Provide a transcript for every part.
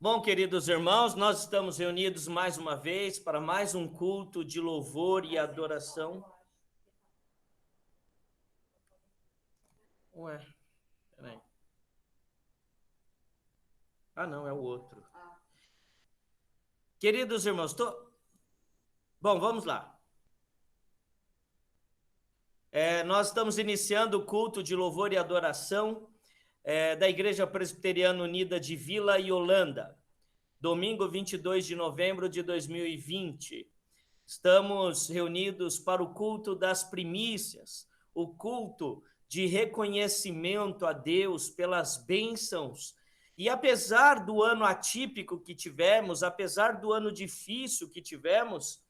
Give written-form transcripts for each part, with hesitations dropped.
Bom, queridos irmãos, nós estamos reunidos mais uma vez para mais um culto de louvor e adoração. Ué, peraí. Ah, não, é o outro. Queridos irmãos, Bom, vamos lá. Nós estamos iniciando o culto de louvor e adoração da Igreja Presbiteriana Unida de Vila e Holanda, domingo 22 de novembro de 2020. Estamos reunidos para o culto das primícias, o culto de reconhecimento a Deus pelas bênçãos. E apesar do ano atípico que tivemos, apesar do ano difícil que tivemos,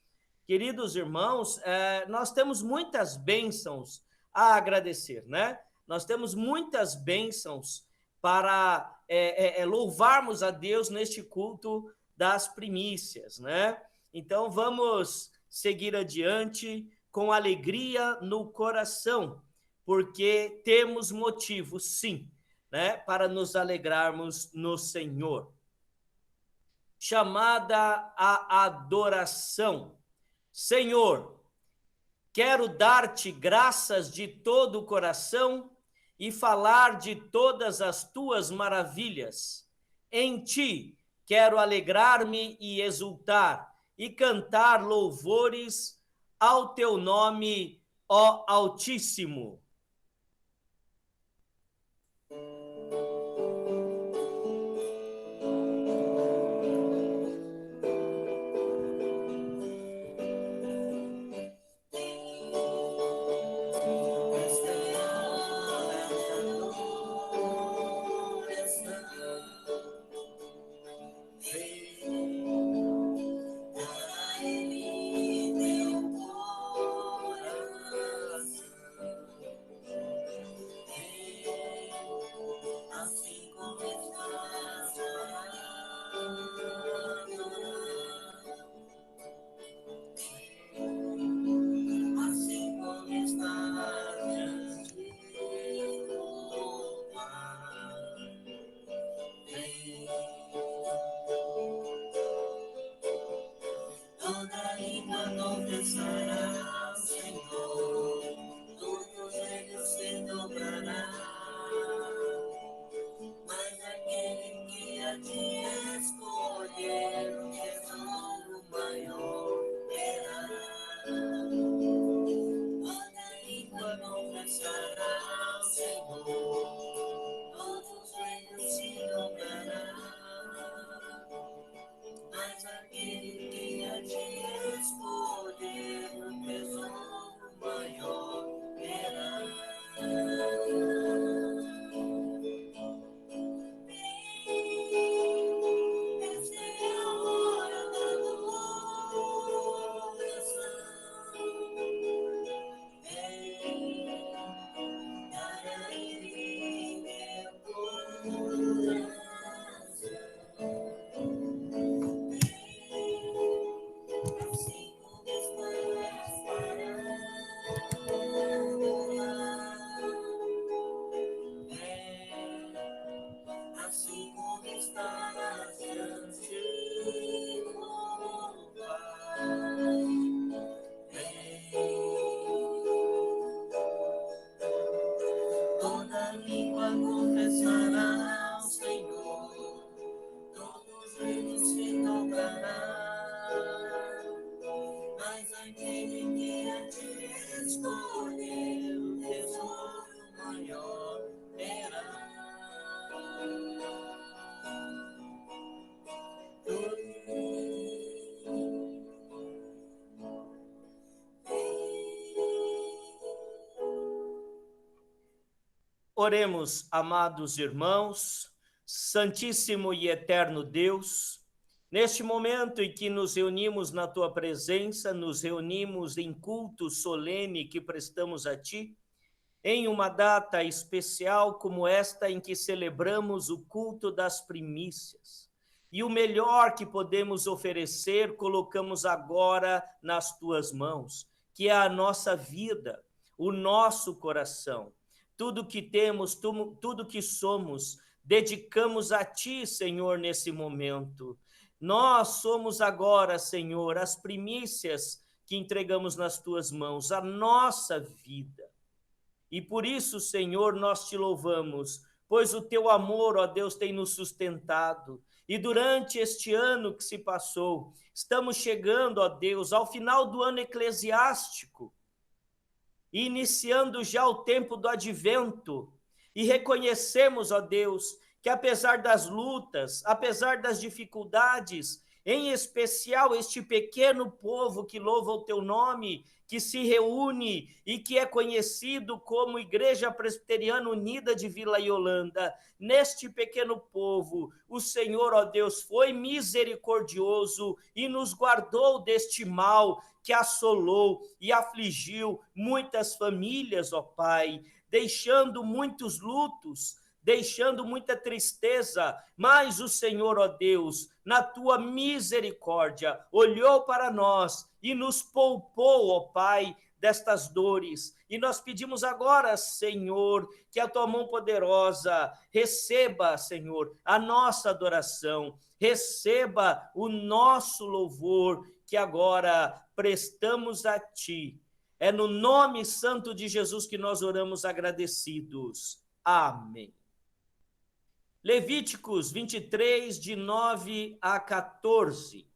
queridos irmãos, nós temos muitas bênçãos a agradecer, né? Nós temos muitas bênçãos para louvarmos a Deus neste culto das primícias, né? Então, vamos seguir adiante com alegria no coração, porque temos motivo, sim, né, para nos alegrarmos no Senhor. Chamada à adoração. Senhor, quero dar-te graças de todo o coração e falar de todas as tuas maravilhas. Em ti quero alegrar-me e exultar e cantar louvores ao teu nome, ó Altíssimo. Oremos, amados irmãos, Santíssimo e eterno Deus, neste momento em que nos reunimos na tua presença, nos reunimos em culto solene que prestamos a ti, em uma data especial como esta em que celebramos o culto das primícias. E o melhor que podemos oferecer, colocamos agora nas tuas mãos, que é a nossa vida, o nosso coração. Tudo que temos, tudo que somos, dedicamos a Ti, Senhor, nesse momento. Nós somos agora, Senhor, as primícias que entregamos nas Tuas mãos, a nossa vida. E por isso, Senhor, nós Te louvamos, pois o Teu amor, ó Deus, tem nos sustentado. E durante este ano que se passou, estamos chegando, ó Deus, ao final do ano eclesiástico, iniciando já o tempo do advento, e reconhecemos, ó Deus, que apesar das lutas, apesar das dificuldades, em especial este pequeno povo que louva o teu nome, que se reúne e que é conhecido como Igreja Presbiteriana Unida de Vila Yolanda, neste pequeno povo, o Senhor, ó Deus, foi misericordioso e nos guardou deste mal que assolou e afligiu muitas famílias, ó Pai, deixando muitos lutos, deixando muita tristeza, mas o Senhor, ó Deus, na tua misericórdia, olhou para nós e nos poupou, ó Pai, destas dores. E nós pedimos agora, Senhor, que a tua mão poderosa receba, Senhor, a nossa adoração, receba o nosso louvor, que agora prestamos a ti. É no nome santo de Jesus que nós oramos agradecidos. Amém. Levíticos 23, de 9 a 14.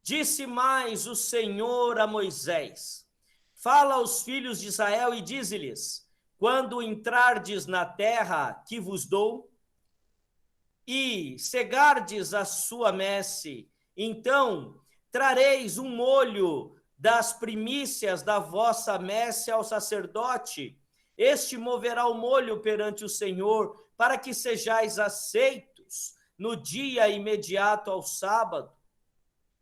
Disse mais o Senhor a Moisés: fala aos filhos de Israel e dize-lhes: quando entrardes na terra que vos dou, e cegardes a sua messe, então trareis um molho das primícias da vossa messe ao sacerdote. Este moverá o molho perante o Senhor, para que sejais aceitos no dia imediato ao sábado.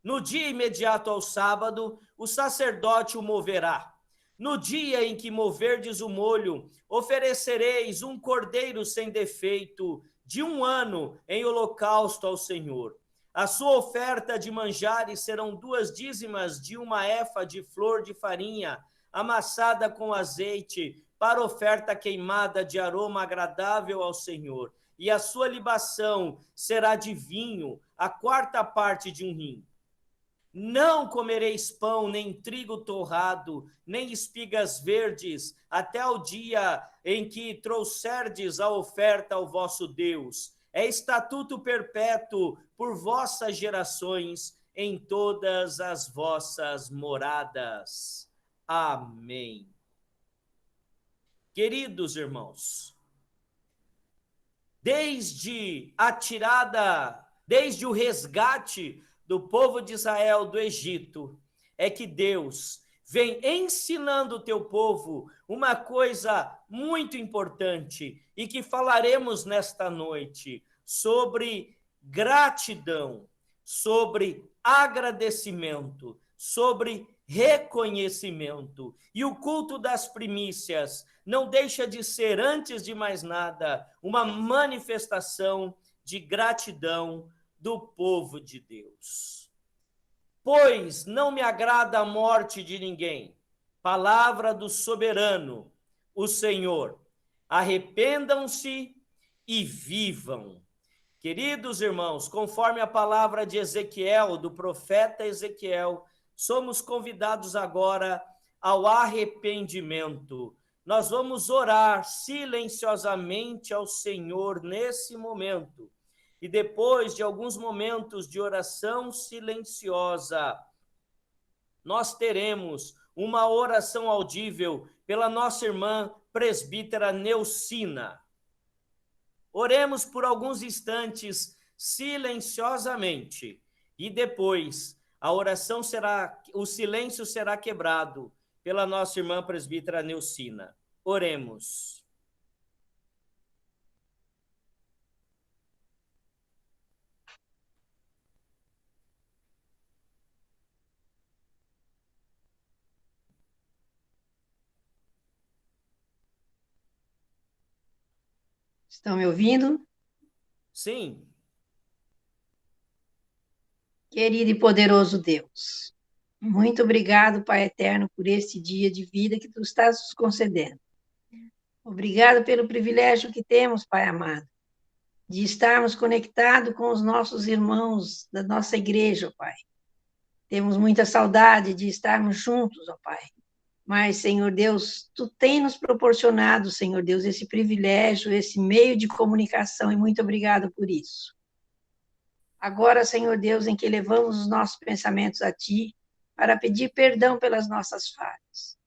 No dia imediato ao sábado, o sacerdote o moverá. No dia em que moverdes o molho, oferecereis um cordeiro sem defeito de 1 ano em holocausto ao Senhor. A sua oferta de manjares serão 2 dízimas de 1 efa de flor de farinha, amassada com azeite, para oferta queimada de aroma agradável ao Senhor. E a sua libação será de vinho, a 4ª parte de 1 hin. Não comereis pão, nem trigo torrado, nem espigas verdes, até o dia em que trouxerdes a oferta ao vosso Deus. É estatuto perpétuo por vossas gerações, em todas as vossas moradas. Amém. Queridos irmãos, desde o resgate do povo de Israel do Egito, é que Deus vem ensinando o teu povo uma coisa muito importante e que falaremos nesta noite sobre gratidão, sobre agradecimento, sobre reconhecimento. E o culto das primícias não deixa de ser, antes de mais nada, uma manifestação de gratidão do povo de Deus. Pois não me agrada a morte de ninguém. Palavra do soberano, o Senhor. Arrependam-se e vivam. Queridos irmãos, conforme a palavra de Ezequiel, do profeta Ezequiel, somos convidados agora ao arrependimento. Nós vamos orar silenciosamente ao Senhor nesse momento. E depois de alguns momentos de oração silenciosa, nós teremos uma oração audível pela nossa irmã presbítera Neucina. Oremos por alguns instantes silenciosamente e depois o silêncio será quebrado pela nossa irmã presbítera Neucina. Oremos. Estão me ouvindo? Sim. Querido e poderoso Deus, muito obrigado, Pai Eterno, por este dia de vida que Tu estás nos concedendo. Obrigado pelo privilégio que temos, Pai amado, de estarmos conectados com os nossos irmãos da nossa igreja, ó Pai. Temos muita saudade de estarmos juntos, ó Pai. Mas, Senhor Deus, Tu tem nos proporcionado, Senhor Deus, esse privilégio, esse meio de comunicação, e muito obrigado por isso. Agora, Senhor Deus, em que levamos os nossos pensamentos a Ti, para pedir perdão pelas nossas falhas.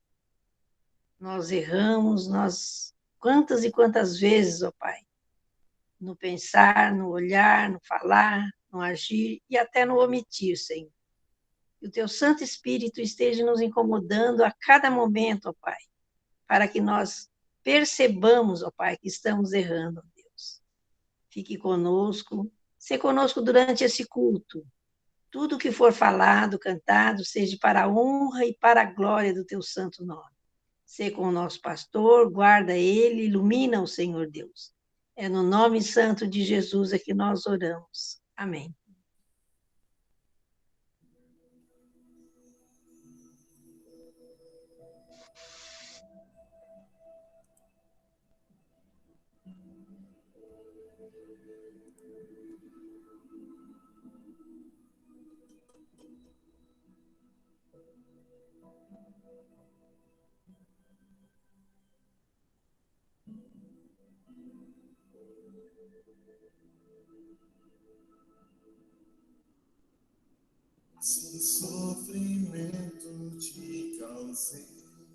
Nós erramos, quantas e quantas vezes, ó Pai, no pensar, no olhar, no falar, no agir e até no omitir, Senhor. Que o Teu Santo Espírito esteja nos incomodando a cada momento, ó Pai, para que nós percebamos, ó Pai, que estamos errando, ó Deus. Fique conosco, se conosco durante esse culto. Tudo que for falado, cantado, seja para a honra e para a glória do Teu santo nome. Sê com o nosso pastor, guarda ele, ilumina o Senhor Deus. É no nome santo de Jesus é que nós oramos. Amém. Se sofrimento te causei,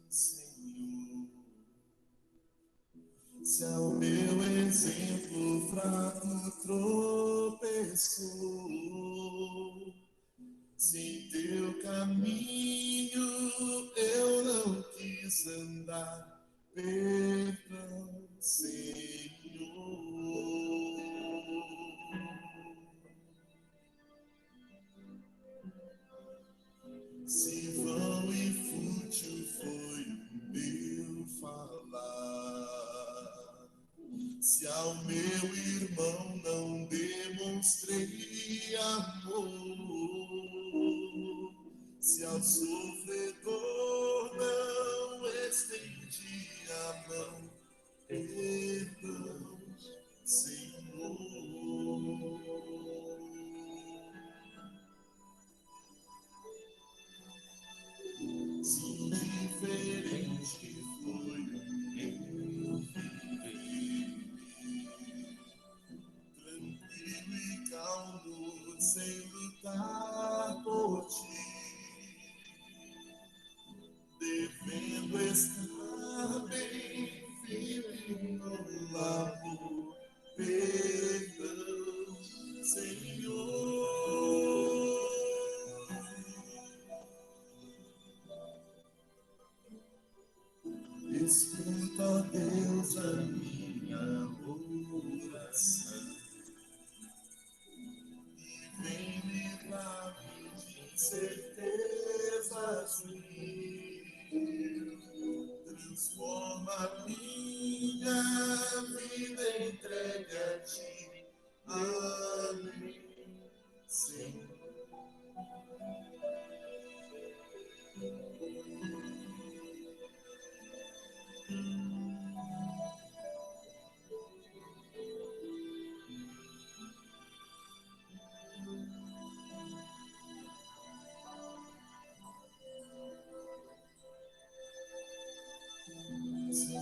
Senhor, se ao meu exemplo fraco tropeçou, se em teu caminho eu não quis andar, perdão, Senhor. Se vão e fútil foi o meu falar, se ao meu irmão não demonstrei amor, se ao sofredor não estendi a mão, perdão, Senhor. Se indiferente foi o meu viver, tranquilo e calmo, sem lutar por ti, devendo estar bem firme no labor, perdão, Senhor. Escuta, ó Deus, a minha oração e vem livrar-me de incertezas mil. Transforma minha vida, entregue a ti. Amém, Senhor. Se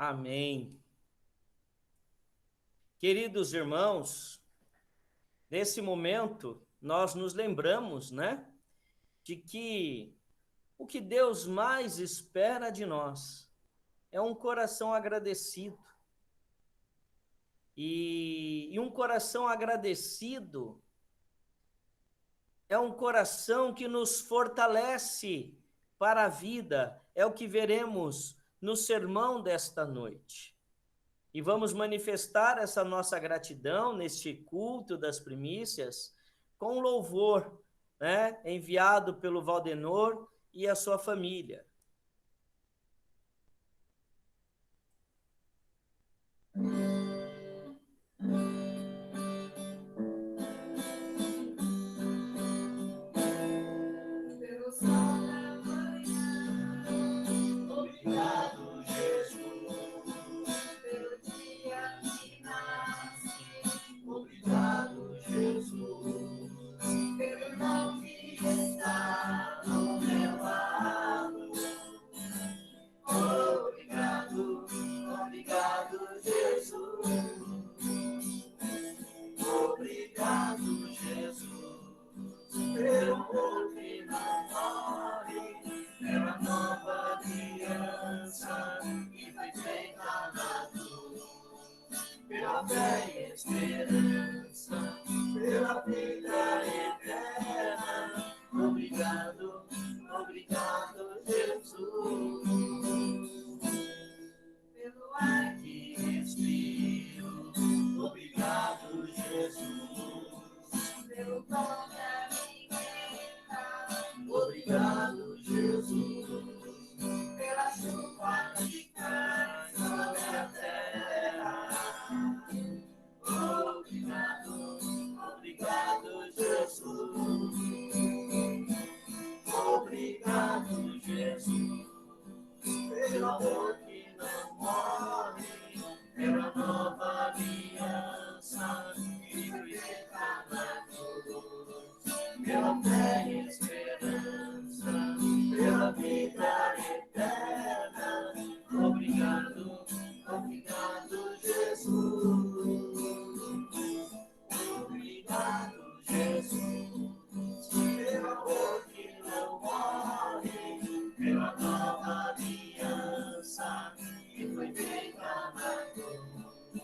Amém. Queridos irmãos, nesse momento nós nos lembramos, né, de que o que Deus mais espera de nós é um coração agradecido. E um coração agradecido é um coração que nos fortalece para a vida, é o que veremos no sermão desta noite. E vamos manifestar essa nossa gratidão neste culto das primícias com louvor, né, enviado pelo Valdenor e a sua família. Obrigado, Jesus, pelo dia que nasce. Obrigado, Jesus, pelo não que está ao meu lado. Obrigado, obrigado, Jesus. Obrigado, Jesus, pelo amor que não morre, pela nova aliança que foi feita na cruz, pela fé e esperança, pela vida eterna. Obrigado, obrigado, Jesus, pelo ar que respiro. Obrigado, Jesus, pelo dom da vida. Obrigado, Jesus, pela chuva que cai sobre a terra. Obrigado, obrigado, Jesus. Obrigado, Jesus, pelo amor que não morre, pela nova aliança que foi feita na cruz, pela fé e esperança, pela vida eterna. Obrigado, obrigado, Jesus. Obrigado, Jesus, pelo amor que não morre, pela nova aliança que foi feita na cruz,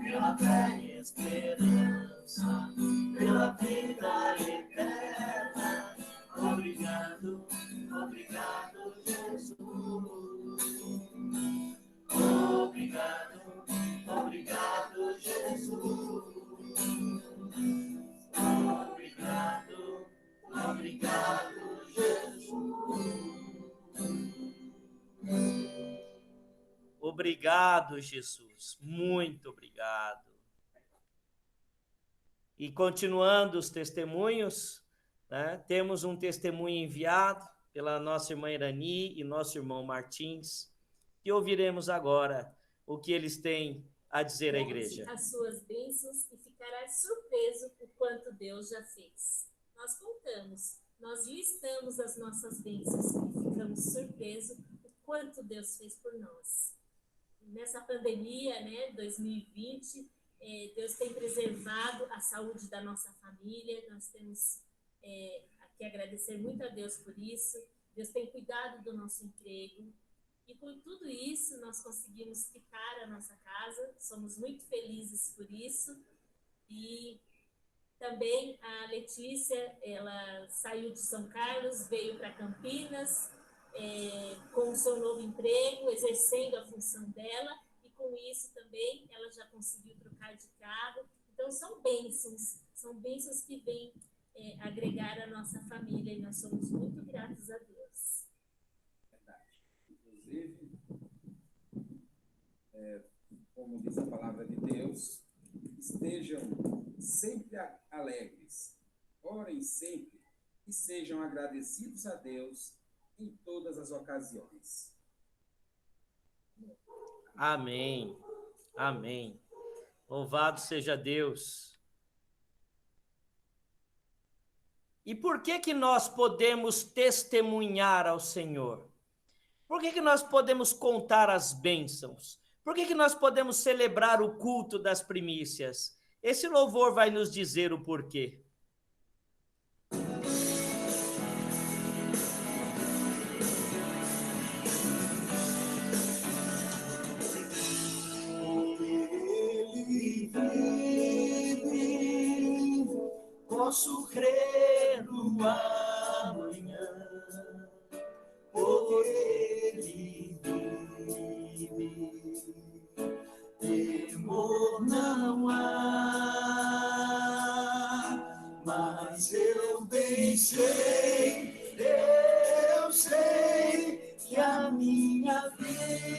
pela fé e esperança, pela vida eterna. Obrigado, obrigado, Jesus. Obrigado, obrigado, Jesus. Obrigado, obrigado, Jesus. Obrigado, Jesus. Muito obrigado. E continuando os testemunhos, né, temos um testemunho enviado pela nossa irmã Irani e nosso irmão Martins, e ouviremos agora o que eles têm a dizer à igreja. Conte as suas bênçãos e ficarás surpreso o quanto Deus já fez. Nós contamos, nós listamos as nossas bênçãos e ficamos surpresos o quanto Deus fez por nós. Nessa pandemia, né, 2020, Deus tem preservado a saúde da nossa família. Nós temos que agradecer muito a Deus por isso. Deus tem cuidado do nosso emprego. E por tudo isso, nós conseguimos quitar a nossa casa. Somos muito felizes por isso. E também a Letícia, ela saiu de São Carlos, veio para Campinas, com o seu novo emprego, exercendo a função dela. E com isso também, ela já conseguiu trocar de carro. Então, são bênçãos que vêm agregar a nossa família. E nós somos muito gratos a Deus. Inclusive, como diz a palavra de Deus, estejam sempre alegres, orem sempre e sejam agradecidos a Deus em todas as ocasiões. Amém. Amém. Louvado seja Deus. E por que nós podemos testemunhar ao Senhor? Por que nós podemos contar as bênçãos? Por que nós podemos celebrar o culto das primícias? Esse louvor vai nos dizer o porquê. Ele vive, posso crer no amanhã, por ele vive, temor não há, mas eu bem sei, eu sei que a minha vida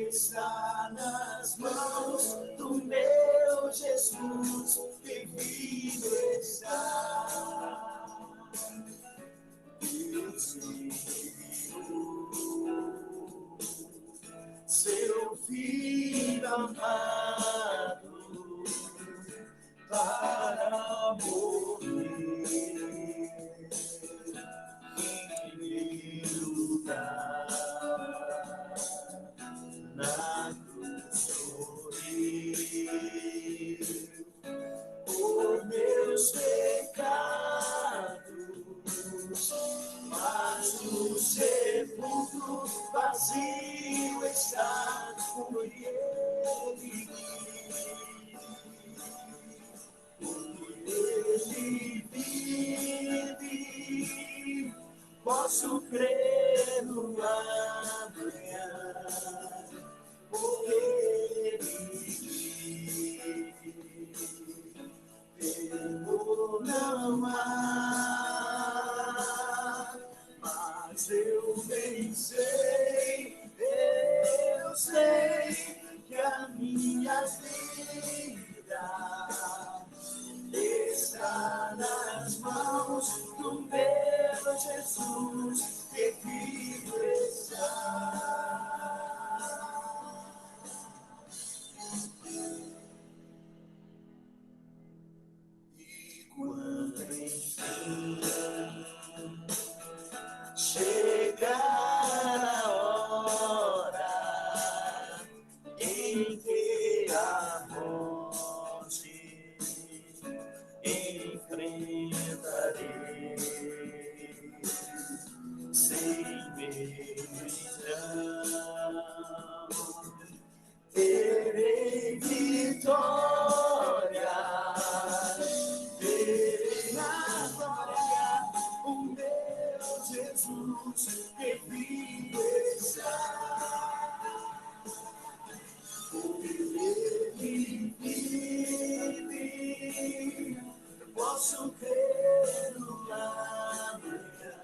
está nas mãos do meu Jesus, vivido está. Eu sei, seu filho amado para morrer em meu lugar. Na cruz morreu por meus pecados, mas o sepulcro vazio está por ele. Ele vive, posso crer no amanhã. Por ele vive, temor não há, mas eu bem sei, eu sei que a minha vida está nas mãos do meu Jesus, que vivo está. Quando enfim chegar a hora em que a morte enfrentarei, sem medo terei vitória. Jesus, que vivo está, por ele vive, posso crer no amanhã,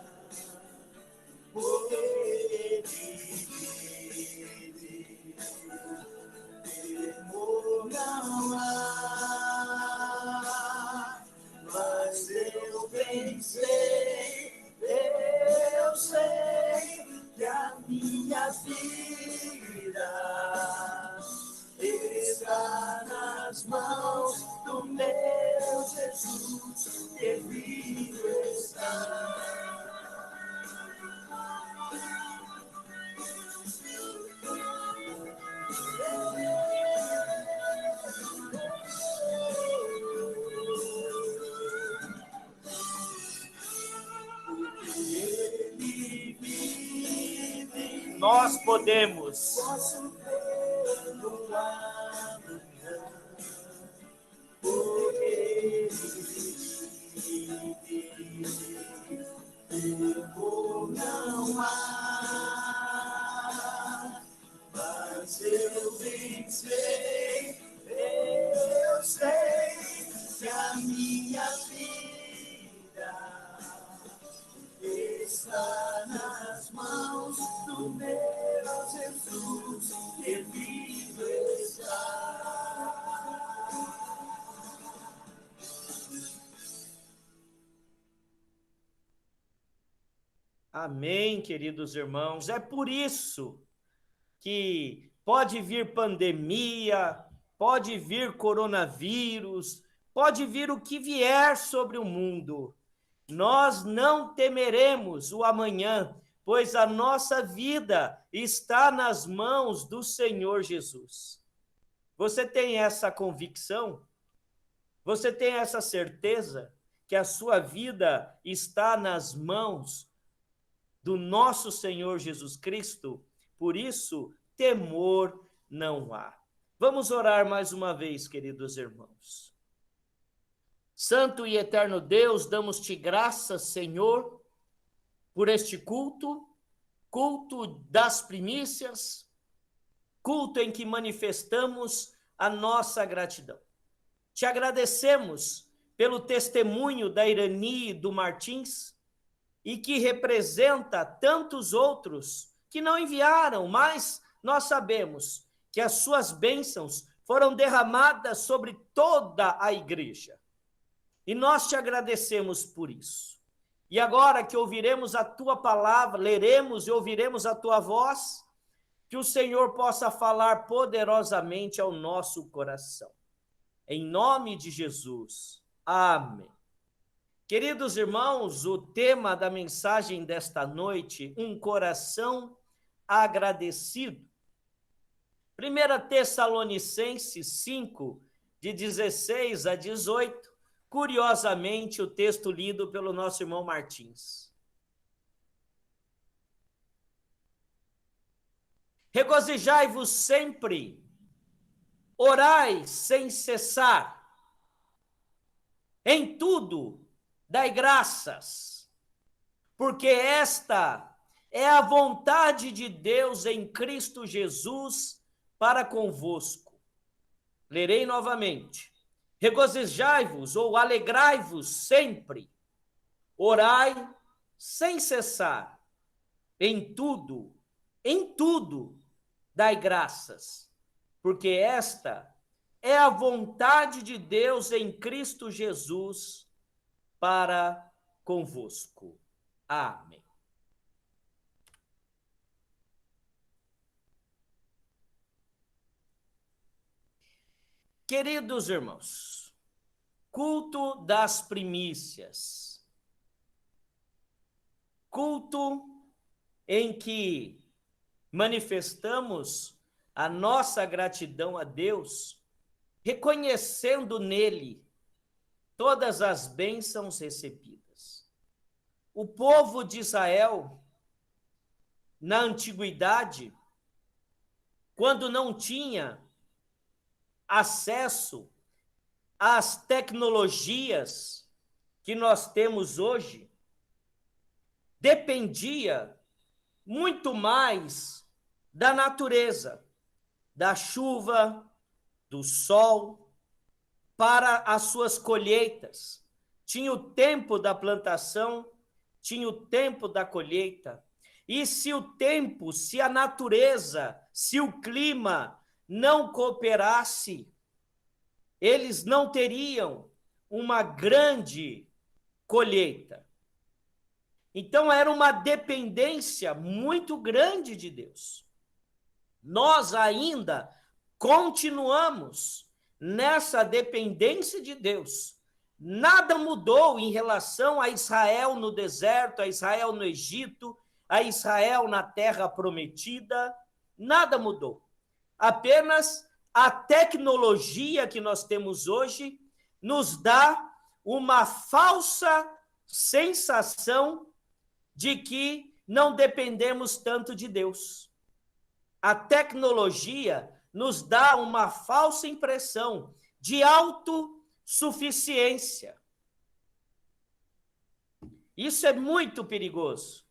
por ele vive, temor não há, mas eu bem sei, eu sei que a minha vida está nas mãos do meu Jesus, que vivo está. Nós podemos. Posso ver no amanhã, por ele vive, temor não há, mas eu bem sei, eu sei que a minha vida está nas mãos do meu Jesus, que vivo está. Amém, queridos irmãos. É por isso que pode vir pandemia, pode vir coronavírus, pode vir o que vier sobre o mundo. Nós não temeremos o amanhã, pois a nossa vida está nas mãos do Senhor Jesus. Você tem essa convicção? Você tem essa certeza que a sua vida está nas mãos do nosso Senhor Jesus Cristo? Por isso, temor não há. Vamos orar mais uma vez, queridos irmãos. Santo e eterno Deus, damos-te graças, Senhor, por este culto, culto das primícias, culto em que manifestamos a nossa gratidão. Te agradecemos pelo testemunho da Irani e do Martins, e que representa tantos outros que não enviaram, mas nós sabemos que as suas bênçãos foram derramadas sobre toda a igreja. E nós te agradecemos por isso. E agora que ouviremos a tua palavra, leremos e ouviremos a tua voz, que o Senhor possa falar poderosamente ao nosso coração. Em nome de Jesus. Amém. Queridos irmãos, o tema da mensagem desta noite, um coração agradecido. 1 Tessalonicenses 5, de 16 a 18, curiosamente o texto lido pelo nosso irmão Martins. Regozijai-vos sempre, orai sem cessar, em tudo dai graças, porque esta é a vontade de Deus em Cristo Jesus para convosco. Lerei novamente. Regozijai-vos ou alegrai-vos sempre, orai sem cessar, em tudo dai graças, porque esta é a vontade de Deus em Cristo Jesus para convosco. Amém. Queridos irmãos, culto das primícias, culto em que manifestamos a nossa gratidão a Deus, reconhecendo nele todas as bênçãos recebidas. O povo de Israel, na antiguidade, quando não tinha acesso às tecnologias que nós temos hoje, dependia muito mais da natureza, da chuva, do sol, para as suas colheitas. Tinha o tempo da plantação, tinha o tempo da colheita. E se o tempo, se a natureza, se o clima não cooperasse, eles não teriam uma grande colheita. Então era uma dependência muito grande de Deus. Nós ainda continuamos nessa dependência de Deus. Nada mudou em relação a Israel no deserto, a Israel no Egito, a Israel na terra prometida. Nada mudou. Apenas a tecnologia que nós temos hoje nos dá uma falsa sensação de que não dependemos tanto de Deus. A tecnologia nos dá uma falsa impressão de autossuficiência. Isso é muito perigoso.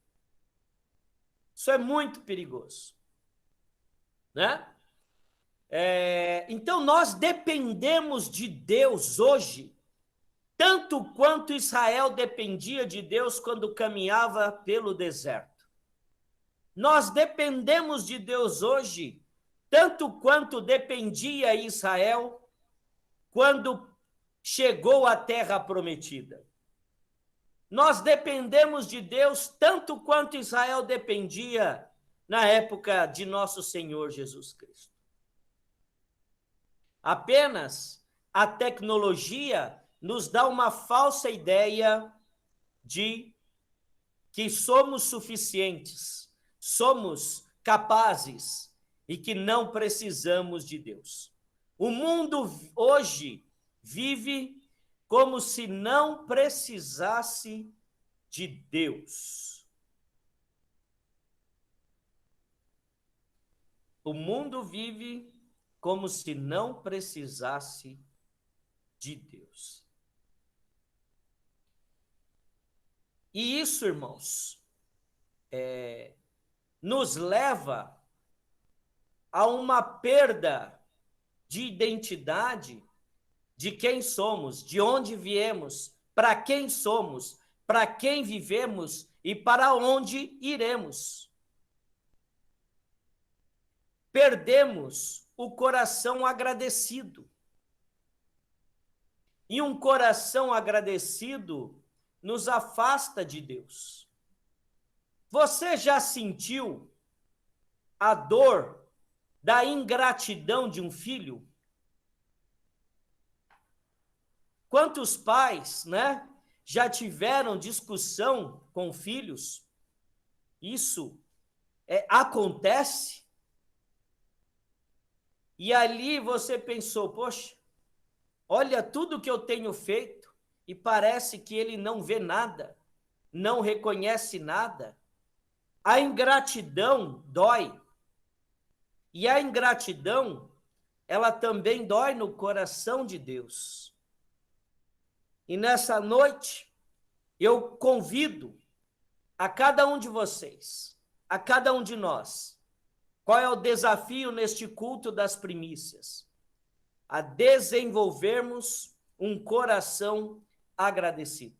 Isso é muito perigoso. Né? Então, nós dependemos de Deus hoje, tanto quanto Israel dependia de Deus quando caminhava pelo deserto. Nós dependemos de Deus hoje, tanto quanto dependia Israel quando chegou à terra prometida. Nós dependemos de Deus tanto quanto Israel dependia na época de nosso Senhor Jesus Cristo. Apenas a tecnologia nos dá uma falsa ideia de que somos suficientes, somos capazes e que não precisamos de Deus. O mundo hoje vive como se não precisasse de Deus. O mundo vive como se não precisasse de Deus. E isso, irmãos, nos leva a uma perda de identidade de quem somos, de onde viemos, para quem somos, para quem vivemos e para onde iremos. Perdemos o coração agradecido. E um coração agradecido nos afasta de Deus. Você já sentiu a dor da ingratidão de um filho? Quantos pais, né, já tiveram discussão com filhos? Isso acontece. E ali você pensou, poxa, olha tudo que eu tenho feito e parece que ele não vê nada, não reconhece nada. A ingratidão dói. E a ingratidão, ela também dói no coração de Deus. E nessa noite, eu convido a cada um de vocês, a cada um de nós, qual é o desafio neste culto das primícias? A desenvolvermos um coração agradecido.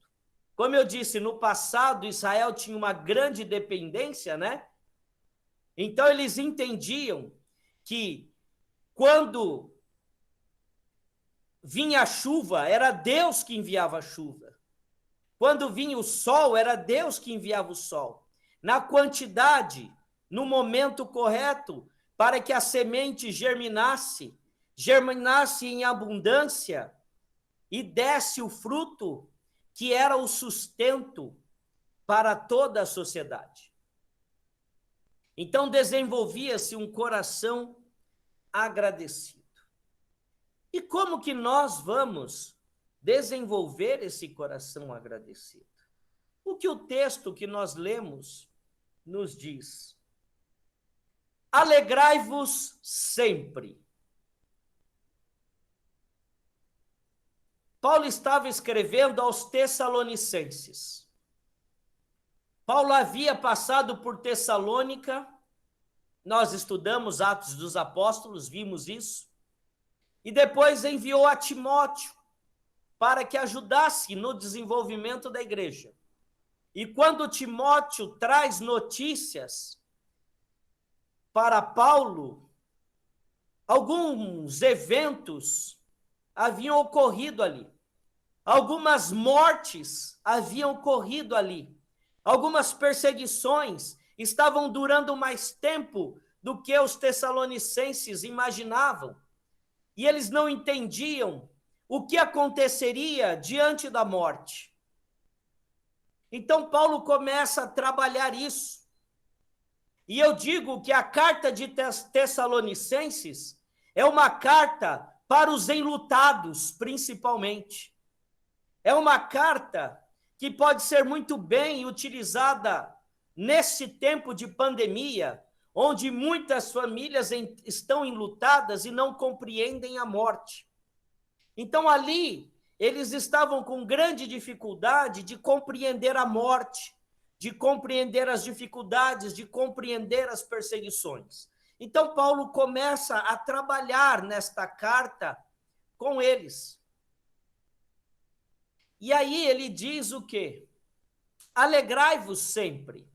Como eu disse, no passado, Israel tinha uma grande dependência, né? Então, eles entendiam que quando vinha a chuva, era Deus que enviava a chuva. Quando vinha o sol, era Deus que enviava o sol. Na quantidade, no momento correto, para que a semente germinasse em abundância e desse o fruto que era o sustento para toda a sociedade. Então, desenvolvia-se um coração agradecido. E como que nós vamos desenvolver esse coração agradecido? O que o texto que nós lemos nos diz? Alegrai-vos sempre. Paulo estava escrevendo aos Tessalonicenses. Paulo havia passado por Tessalônica, nós estudamos Atos dos Apóstolos, vimos isso, e depois enviou a Timóteo para que ajudasse no desenvolvimento da igreja. E quando Timóteo traz notícias para Paulo, alguns eventos haviam ocorrido ali, algumas mortes haviam ocorrido ali, algumas perseguições estavam durando mais tempo do que os tessalonicenses imaginavam, e eles não entendiam o que aconteceria diante da morte. Então Paulo começa a trabalhar isso. E eu digo que a carta de Tessalonicenses é uma carta para os enlutados, principalmente. É uma carta que pode ser muito bem utilizada nesse tempo de pandemia, onde muitas famílias estão enlutadas e não compreendem a morte. Então, ali, eles estavam com grande dificuldade de compreender a morte, de compreender as dificuldades, de compreender as perseguições. Então, Paulo começa a trabalhar nesta carta com eles. E aí ele diz o quê? Alegrai-vos sempre,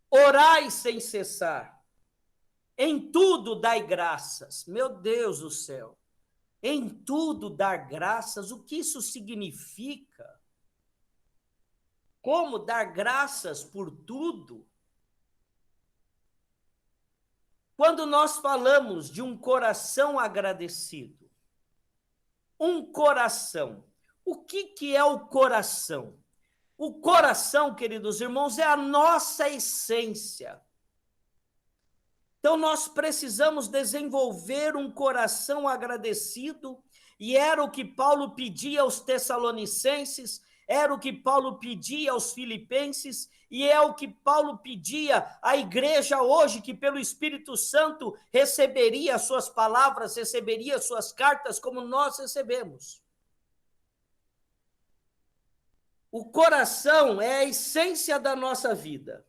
orai sem cessar, em tudo dai graças. Meu Deus do céu, em tudo dar graças, o que isso significa? Como dar graças por tudo? Quando nós falamos de um coração agradecido, um coração, o que é o coração? O coração, queridos irmãos, é a nossa essência. Então, nós precisamos desenvolver um coração agradecido, e era o que Paulo pedia aos Tessalonicenses, era o que Paulo pedia aos Filipenses, e é o que Paulo pedia à igreja hoje, que pelo Espírito Santo receberia as suas palavras, receberia as suas cartas, como nós recebemos. O coração é a essência da nossa vida.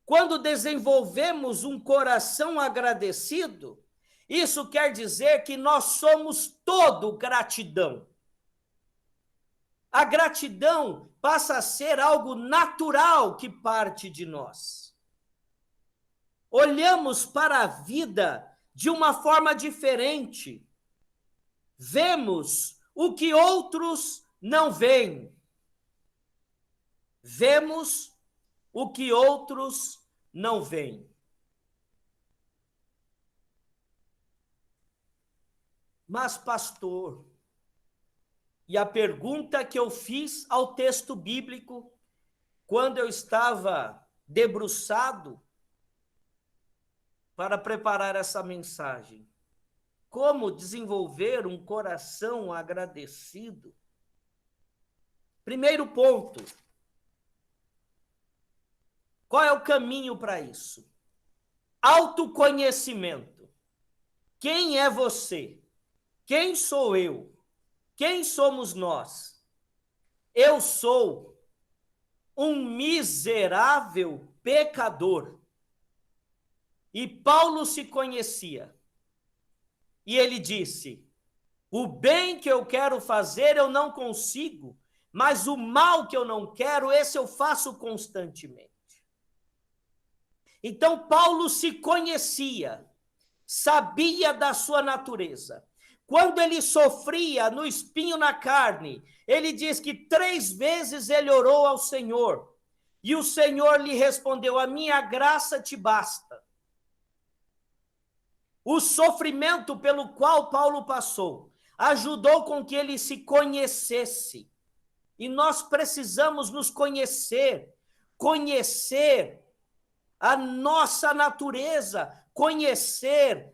Quando desenvolvemos um coração agradecido, isso quer dizer que nós somos todo gratidão. A gratidão passa a ser algo natural que parte de nós. Olhamos para a vida de uma forma diferente. Vemos o que outros não veem. Vemos o que outros não veem. Mas, pastor, e a pergunta que eu fiz ao texto bíblico, quando eu estava debruçado para preparar essa mensagem, como desenvolver um coração agradecido? Primeiro ponto, qual é o caminho para isso? Autoconhecimento. Quem é você? Quem sou eu? Quem somos nós? Eu sou um miserável pecador. E Paulo se conhecia. E ele disse: o bem que eu quero fazer eu não consigo, mas o mal que eu não quero, esse eu faço constantemente. Então, Paulo se conhecia, sabia da sua natureza. Quando ele sofria no espinho na carne, ele diz que 3 vezes ele orou ao Senhor, e o Senhor lhe respondeu: a minha graça te basta. O sofrimento pelo qual Paulo passou ajudou com que ele se conhecesse. E nós precisamos nos conhecer, conhecer a nossa natureza, conhecer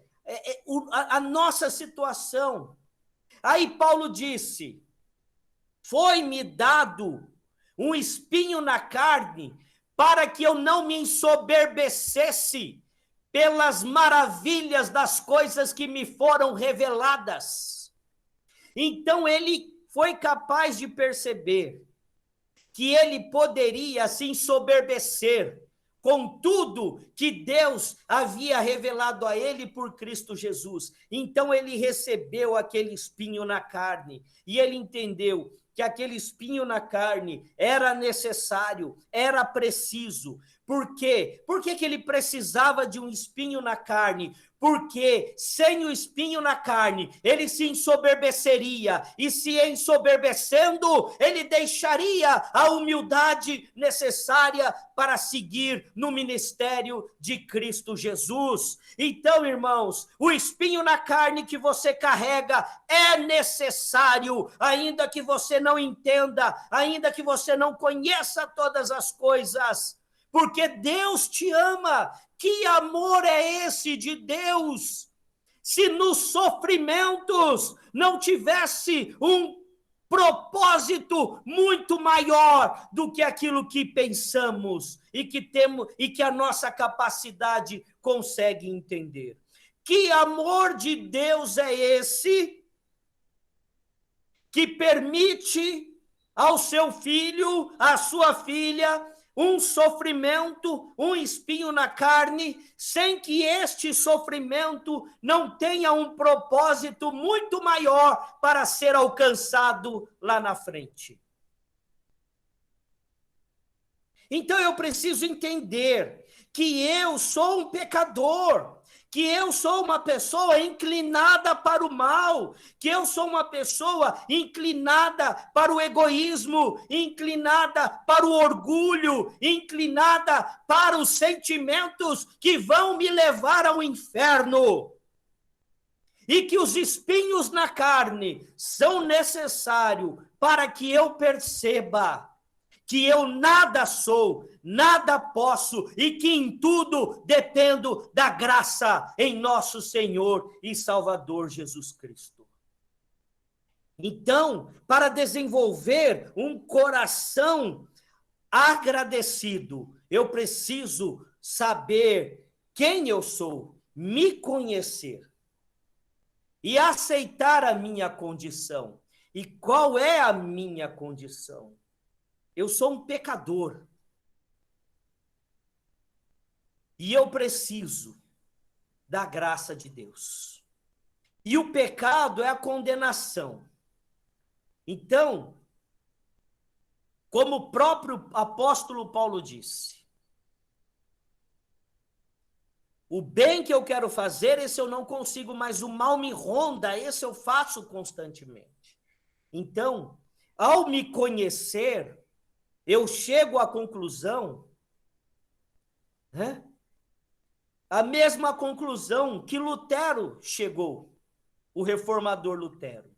a nossa situação. Aí Paulo disse: foi-me dado um espinho na carne para que eu não me ensoberbecesse pelas maravilhas das coisas que me foram reveladas. Então ele foi capaz de perceber que ele poderia se ensoberbecer com tudo que Deus havia revelado a ele por Cristo Jesus. Então ele recebeu aquele espinho na carne, e ele entendeu que aquele espinho na carne era necessário, era preciso. Por quê? Por que ele precisava de um espinho na carne? Porque sem o espinho na carne, ele se ensoberbeceria, e se ensoberbecendo, ele deixaria a humildade necessária para seguir no ministério de Cristo Jesus. Então, irmãos, o espinho na carne que você carrega é necessário, ainda que você não entenda, ainda que você não conheça todas as coisas, porque Deus te ama. Que amor é esse de Deus? Se nos sofrimentos não tivesse um propósito muito maior do que aquilo que pensamos e que temos e que a nossa capacidade consegue entender. Que amor de Deus é esse que permite ao seu filho, à sua filha, um sofrimento, um espinho na carne, sem que este sofrimento não tenha um propósito muito maior para ser alcançado lá na frente. Então eu preciso entender que eu sou um pecador, que eu sou uma pessoa inclinada para o mal, que eu sou uma pessoa inclinada para o egoísmo, inclinada para o orgulho, inclinada para os sentimentos que vão me levar ao inferno. E que os espinhos na carne são necessários para que eu perceba que eu nada sou, nada posso e que em tudo dependo da graça em nosso Senhor e Salvador Jesus Cristo. Então, para desenvolver um coração agradecido, eu preciso saber quem eu sou, me conhecer e aceitar a minha condição. E qual é a minha condição? Eu sou um pecador. E eu preciso da graça de Deus. E o pecado é a condenação. Então, como o próprio apóstolo Paulo disse, o bem que eu quero fazer, esse eu não consigo, mas o mal me ronda, esse eu faço constantemente. Então, ao me conhecer, eu chego à conclusão, a mesma conclusão que Lutero chegou, o reformador Lutero.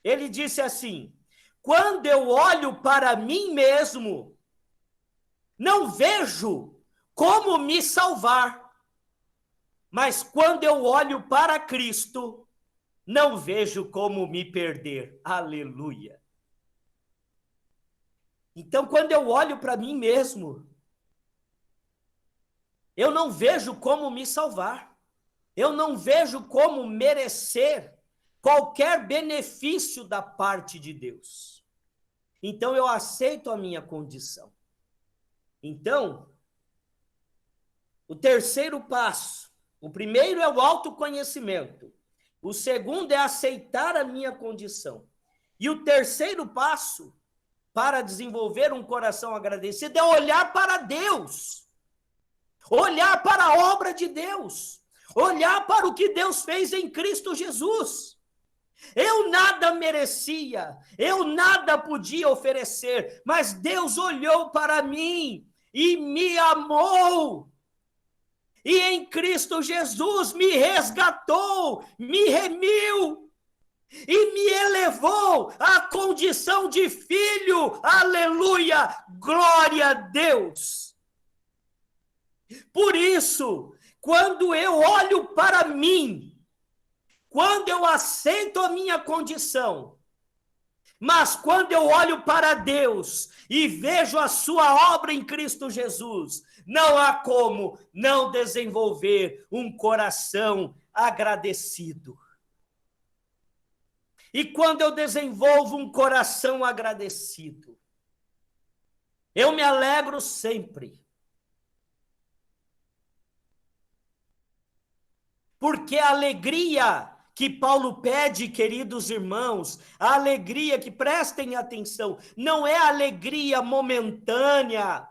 Ele disse assim: quando eu olho para mim mesmo, não vejo como me salvar, mas quando eu olho para Cristo, não vejo como me perder. Aleluia! Então, quando eu olho para mim mesmo, eu não vejo como me salvar. Eu não vejo como merecer qualquer benefício da parte de Deus. Então, eu aceito a minha condição. Então, o terceiro passo, o primeiro é o autoconhecimento. O segundo é aceitar a minha condição. E o terceiro passo, para desenvolver um coração agradecido, é olhar para Deus, olhar para a obra de Deus, olhar para o que Deus fez em Cristo Jesus. Eu nada merecia, eu nada podia oferecer, mas Deus olhou para mim e me amou. E em Cristo Jesus me resgatou, me remiu e me elevou à condição de filho. Aleluia! Glória a Deus! Por isso, quando eu olho para mim, quando eu aceito a minha condição, mas quando eu olho para Deus e vejo a sua obra em Cristo Jesus, não há como não desenvolver um coração agradecido. E quando eu desenvolvo um coração agradecido, eu me alegro sempre. Porque a alegria que Paulo pede, queridos irmãos, a alegria que prestem atenção, não é a alegria momentânea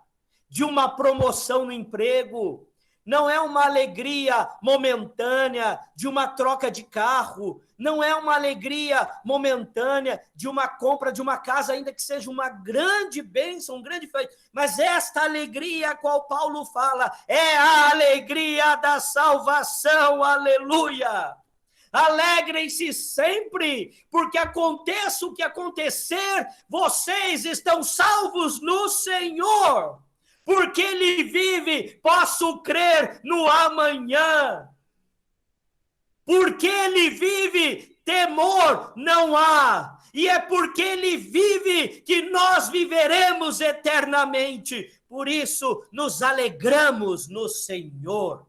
de uma promoção no emprego, não é uma alegria momentânea de uma troca de carro, não é uma alegria momentânea de uma compra de uma casa, ainda que seja uma grande bênção, um grande feito, mas esta alegria a qual Paulo fala é a alegria da salvação. Aleluia! Alegrem-se sempre, porque aconteça o que acontecer, vocês estão salvos no Senhor. Porque Ele vive, posso crer no amanhã. Porque Ele vive, temor não há. E é porque Ele vive que nós viveremos eternamente. Por isso, nos alegramos no Senhor.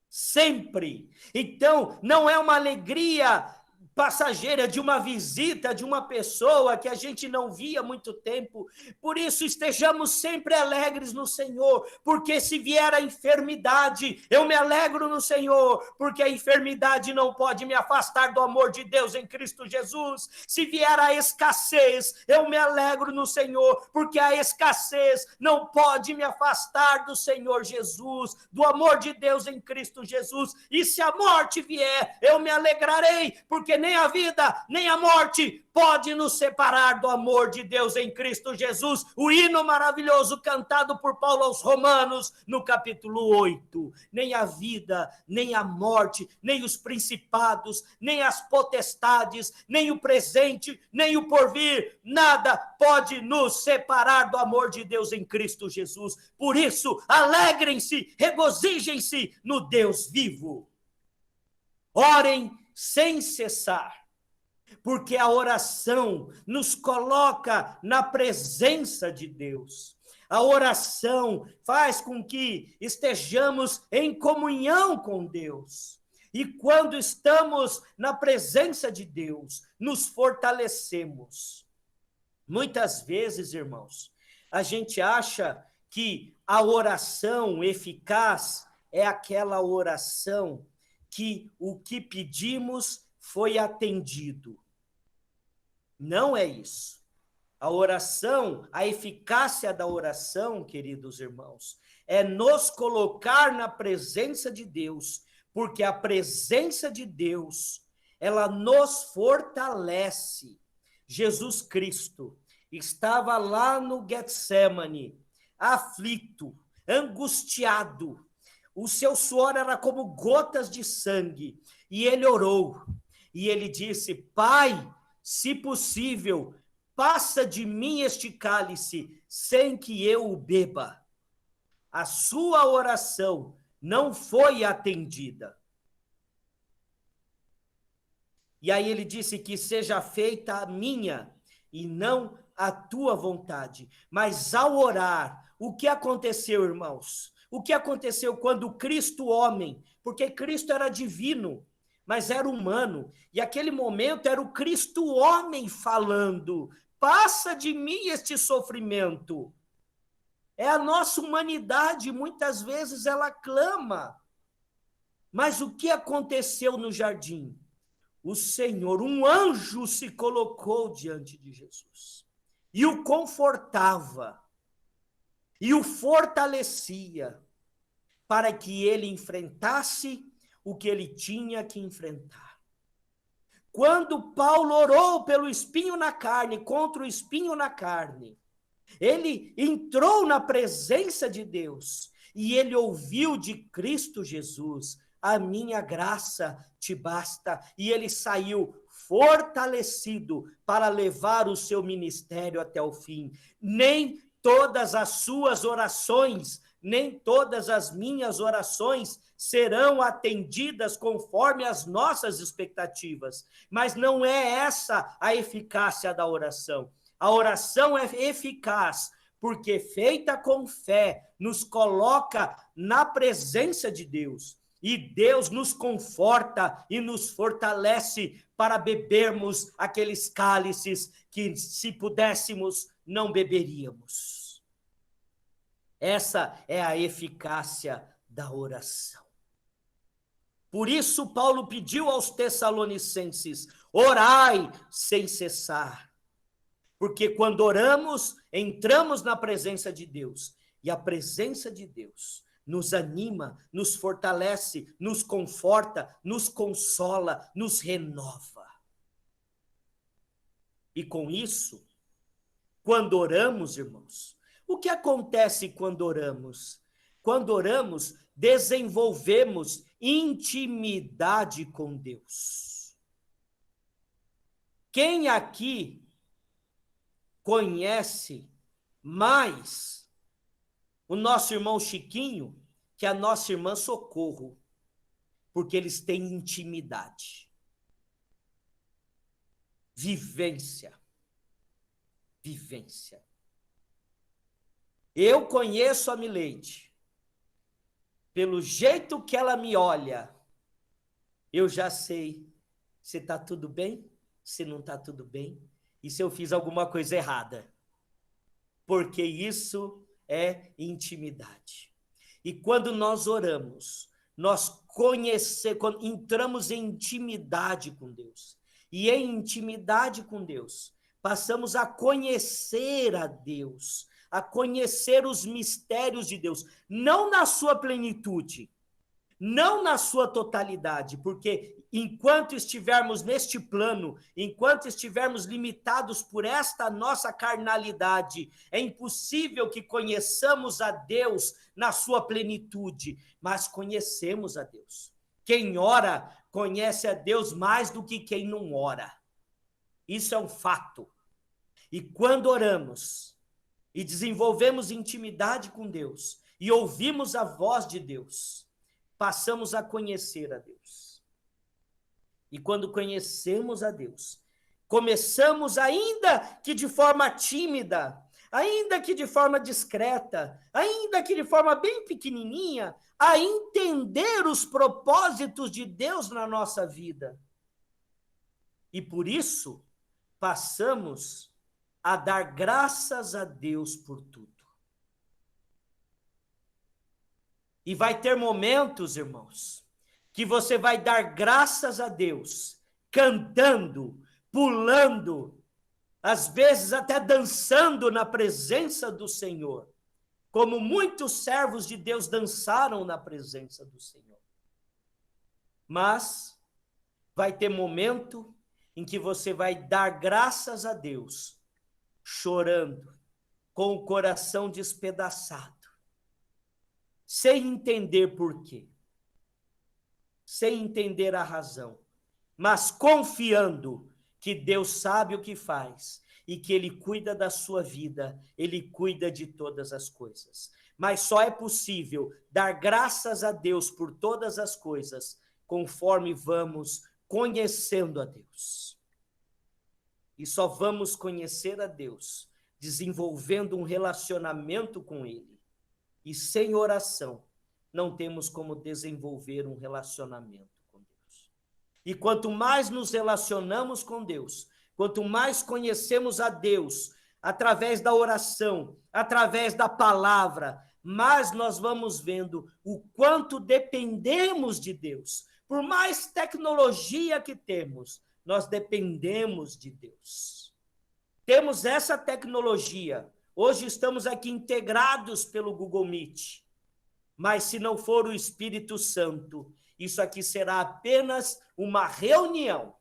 Sempre. Então, não é uma alegria passageira de uma visita de uma pessoa que a gente não via há muito tempo. Por isso estejamos sempre alegres no Senhor, porque se vier a enfermidade, eu me alegro no Senhor, porque a enfermidade não pode me afastar do amor de Deus em Cristo Jesus. Se vier a escassez, eu me alegro no Senhor, porque a escassez não pode me afastar do Senhor Jesus, do amor de Deus em Cristo Jesus. E se a morte vier, eu me alegrarei, porque nem a vida, nem a morte pode nos separar do amor de Deus em Cristo Jesus. O hino maravilhoso cantado por Paulo aos Romanos, no capítulo 8. Nem a vida, nem a morte, nem os principados, nem as potestades, nem o presente, nem o porvir, nada pode nos separar do amor de Deus em Cristo Jesus. Por isso, alegrem-se, regozijem-se no Deus vivo. Orem sem cessar, porque a oração nos coloca na presença de Deus. A oração faz com que estejamos em comunhão com Deus. E quando estamos na presença de Deus, nos fortalecemos. Muitas vezes, irmãos, a gente acha que a oração eficaz é aquela oração que o que pedimos foi atendido. Não é isso. A oração, a eficácia da oração, queridos irmãos, é nos colocar na presença de Deus, porque a presença de Deus, ela nos fortalece. Jesus Cristo estava lá no Getsêmani, aflito, angustiado. O seu suor era como gotas de sangue. E ele orou. E ele disse: Pai, se possível, passa de mim este cálice, sem que eu o beba. A sua oração não foi atendida. E aí ele disse que seja feita a minha e não a tua vontade. Mas ao orar, o que aconteceu, irmãos? O que aconteceu quando Cristo homem, porque Cristo era divino, mas era humano, e aquele momento era o Cristo homem falando: passa de mim este sofrimento. É a nossa humanidade, muitas vezes ela clama. Mas o que aconteceu no jardim? O Senhor, um anjo se colocou diante de Jesus e o confortava e o fortalecia para que ele enfrentasse o que ele tinha que enfrentar. Quando Paulo orou pelo espinho na carne, contra o espinho na carne, ele entrou na presença de Deus e ele ouviu de Cristo Jesus: a minha graça te basta. E ele saiu fortalecido para levar o seu ministério até o fim. Nem todas as suas orações, nem todas as minhas orações serão atendidas conforme as nossas expectativas, mas não é essa a eficácia da oração. A oração é eficaz porque, feita com fé, nos coloca na presença de Deus. E Deus nos conforta e nos fortalece para bebermos aqueles cálices que, se pudéssemos, não beberíamos. Essa é a eficácia da oração. Por isso, Paulo pediu aos Tessalonicenses: orai sem cessar. Porque quando oramos, entramos na presença de Deus. E a presença de Deus nos anima, nos fortalece, nos conforta, nos consola, nos renova. E com isso, quando oramos, irmãos, o que acontece quando oramos? Quando oramos, desenvolvemos intimidade com Deus. Quem aqui conhece mais o nosso irmão Chiquinho que a nossa irmã Socorro? Porque eles têm intimidade, vivência. Eu conheço a Mileide. Pelo jeito que ela me olha, eu já sei se está tudo bem, se não está tudo bem, e se eu fiz alguma coisa errada. Porque isso é intimidade. E quando nós oramos, nós quando entramos em intimidade com Deus. E em intimidade com Deus, passamos a conhecer a Deus, a conhecer os mistérios de Deus, não na sua plenitude, não na sua totalidade, porque enquanto estivermos neste plano, enquanto estivermos limitados por esta nossa carnalidade, é impossível que conheçamos a Deus na sua plenitude, mas conhecemos a Deus. Quem ora conhece a Deus mais do que quem não ora. Isso é um fato. E quando oramos e desenvolvemos intimidade com Deus e ouvimos a voz de Deus, passamos a conhecer a Deus. E quando conhecemos a Deus, começamos, ainda que de forma tímida, ainda que de forma discreta, ainda que de forma bem pequenininha, a entender os propósitos de Deus na nossa vida. E por isso, passamos a dar graças a Deus por tudo. E vai ter momentos, irmãos, que você vai dar graças a Deus, cantando, pulando, às vezes até dançando na presença do Senhor, como muitos servos de Deus dançaram na presença do Senhor. Mas vai ter momento em que você vai dar graças a Deus, chorando, com o coração despedaçado, sem entender por quê, sem entender a razão, mas confiando que Deus sabe o que faz e que Ele cuida da sua vida, Ele cuida de todas as coisas. Mas só é possível dar graças a Deus por todas as coisas conforme vamos conhecendo a Deus. E só vamos conhecer a Deus desenvolvendo um relacionamento com Ele. E sem oração, não temos como desenvolver um relacionamento com Deus. E quanto mais nos relacionamos com Deus, quanto mais conhecemos a Deus, através da oração, através da palavra, mais nós vamos vendo o quanto dependemos de Deus. Por mais tecnologia que temos, nós dependemos de Deus. Temos essa tecnologia. Hoje estamos aqui integrados pelo Google Meet. Mas se não for o Espírito Santo, isso aqui será apenas uma reunião.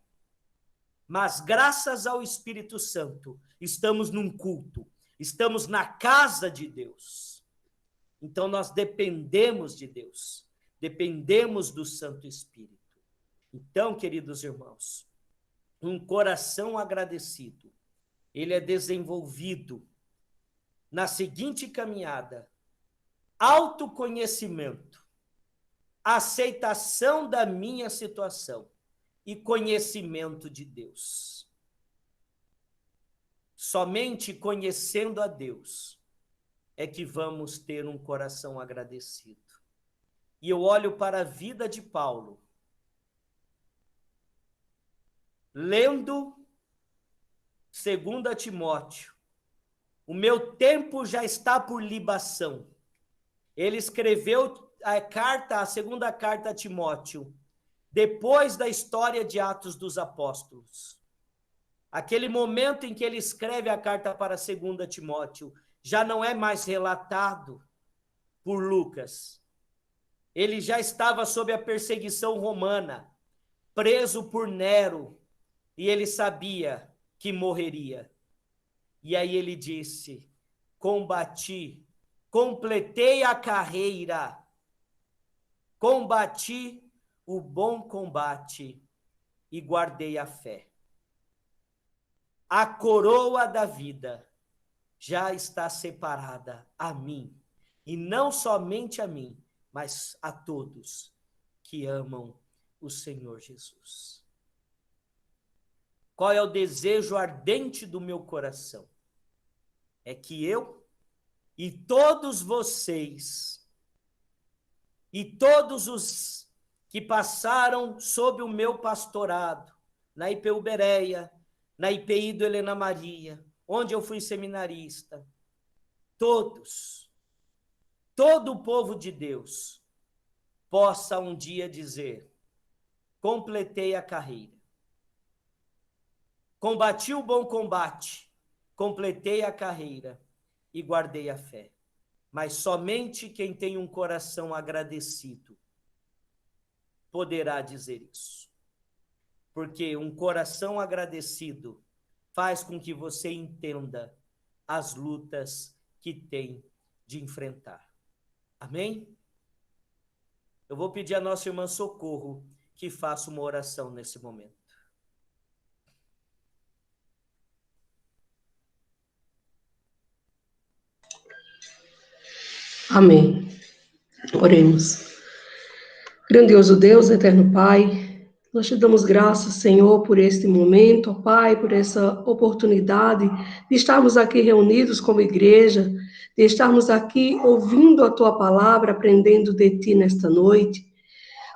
Mas graças ao Espírito Santo, estamos num culto, estamos na casa de Deus. Então nós dependemos de Deus, dependemos do Santo Espírito. Então, queridos irmãos, um coração agradecido, ele é desenvolvido na seguinte caminhada: autoconhecimento, aceitação da minha situação e conhecimento de Deus. Somente conhecendo a Deus é que vamos ter um coração agradecido. E eu olho para a vida de Paulo, lendo 2 Timóteo, o meu tempo já está por libação. Ele escreveu a segunda carta a Timóteo, depois da história de Atos dos Apóstolos. Aquele momento em que ele escreve a carta para 2 Timóteo, já não é mais relatado por Lucas. Ele já estava sob a perseguição romana, preso por Nero, e ele sabia que morreria. E aí ele disse: combati, completei a carreira, combati o bom combate e guardei a fé. A coroa da vida já está separada a mim, e não somente a mim, mas a todos que amam o Senhor Jesus. Qual é o desejo ardente do meu coração? É que eu e todos vocês e todos os que passaram sob o meu pastorado, na IPU Bereia, na IPI do Helena Maria, onde eu fui seminarista, todo o povo de Deus possa um dia dizer: completei a carreira, combati o bom combate, completei a carreira e guardei a fé. Mas somente quem tem um coração agradecido poderá dizer isso. porque um coração agradecido faz com que você entenda as lutas que tem de enfrentar. Amém? Eu vou pedir a nossa irmã Socorro que faça uma oração nesse momento. Amém. Oremos. Grandioso Deus, eterno Pai, nós te damos graças, Senhor, por este momento, ó Pai, por essa oportunidade de estarmos aqui reunidos como igreja, de estarmos aqui ouvindo a Tua palavra, aprendendo de Ti nesta noite,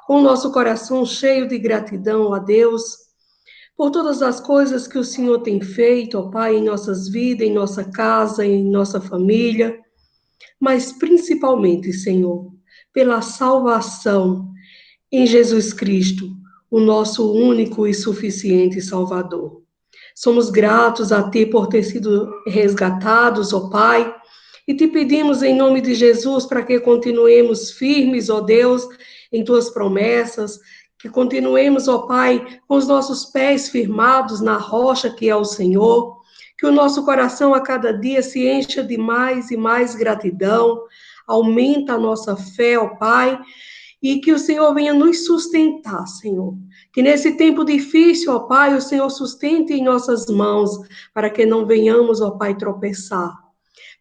com o nosso coração cheio de gratidão a Deus, por todas as coisas que o Senhor tem feito, ó Pai, em nossas vidas, em nossa casa, em nossa família, mas principalmente, Senhor, pela salvação em Jesus Cristo, o nosso único e suficiente Salvador. Somos gratos a Ti por ter sido resgatados, ó Pai, e te pedimos em nome de Jesus para que continuemos firmes, ó Deus, em Tuas promessas, que continuemos, ó Pai, com os nossos pés firmados na rocha que é o Senhor, que o nosso coração a cada dia se encha de mais e mais gratidão, aumenta a nossa fé, ó Pai, e que o Senhor venha nos sustentar, Senhor. Que nesse tempo difícil, ó Pai, o Senhor sustente em nossas mãos, para que não venhamos, ó Pai, tropeçar.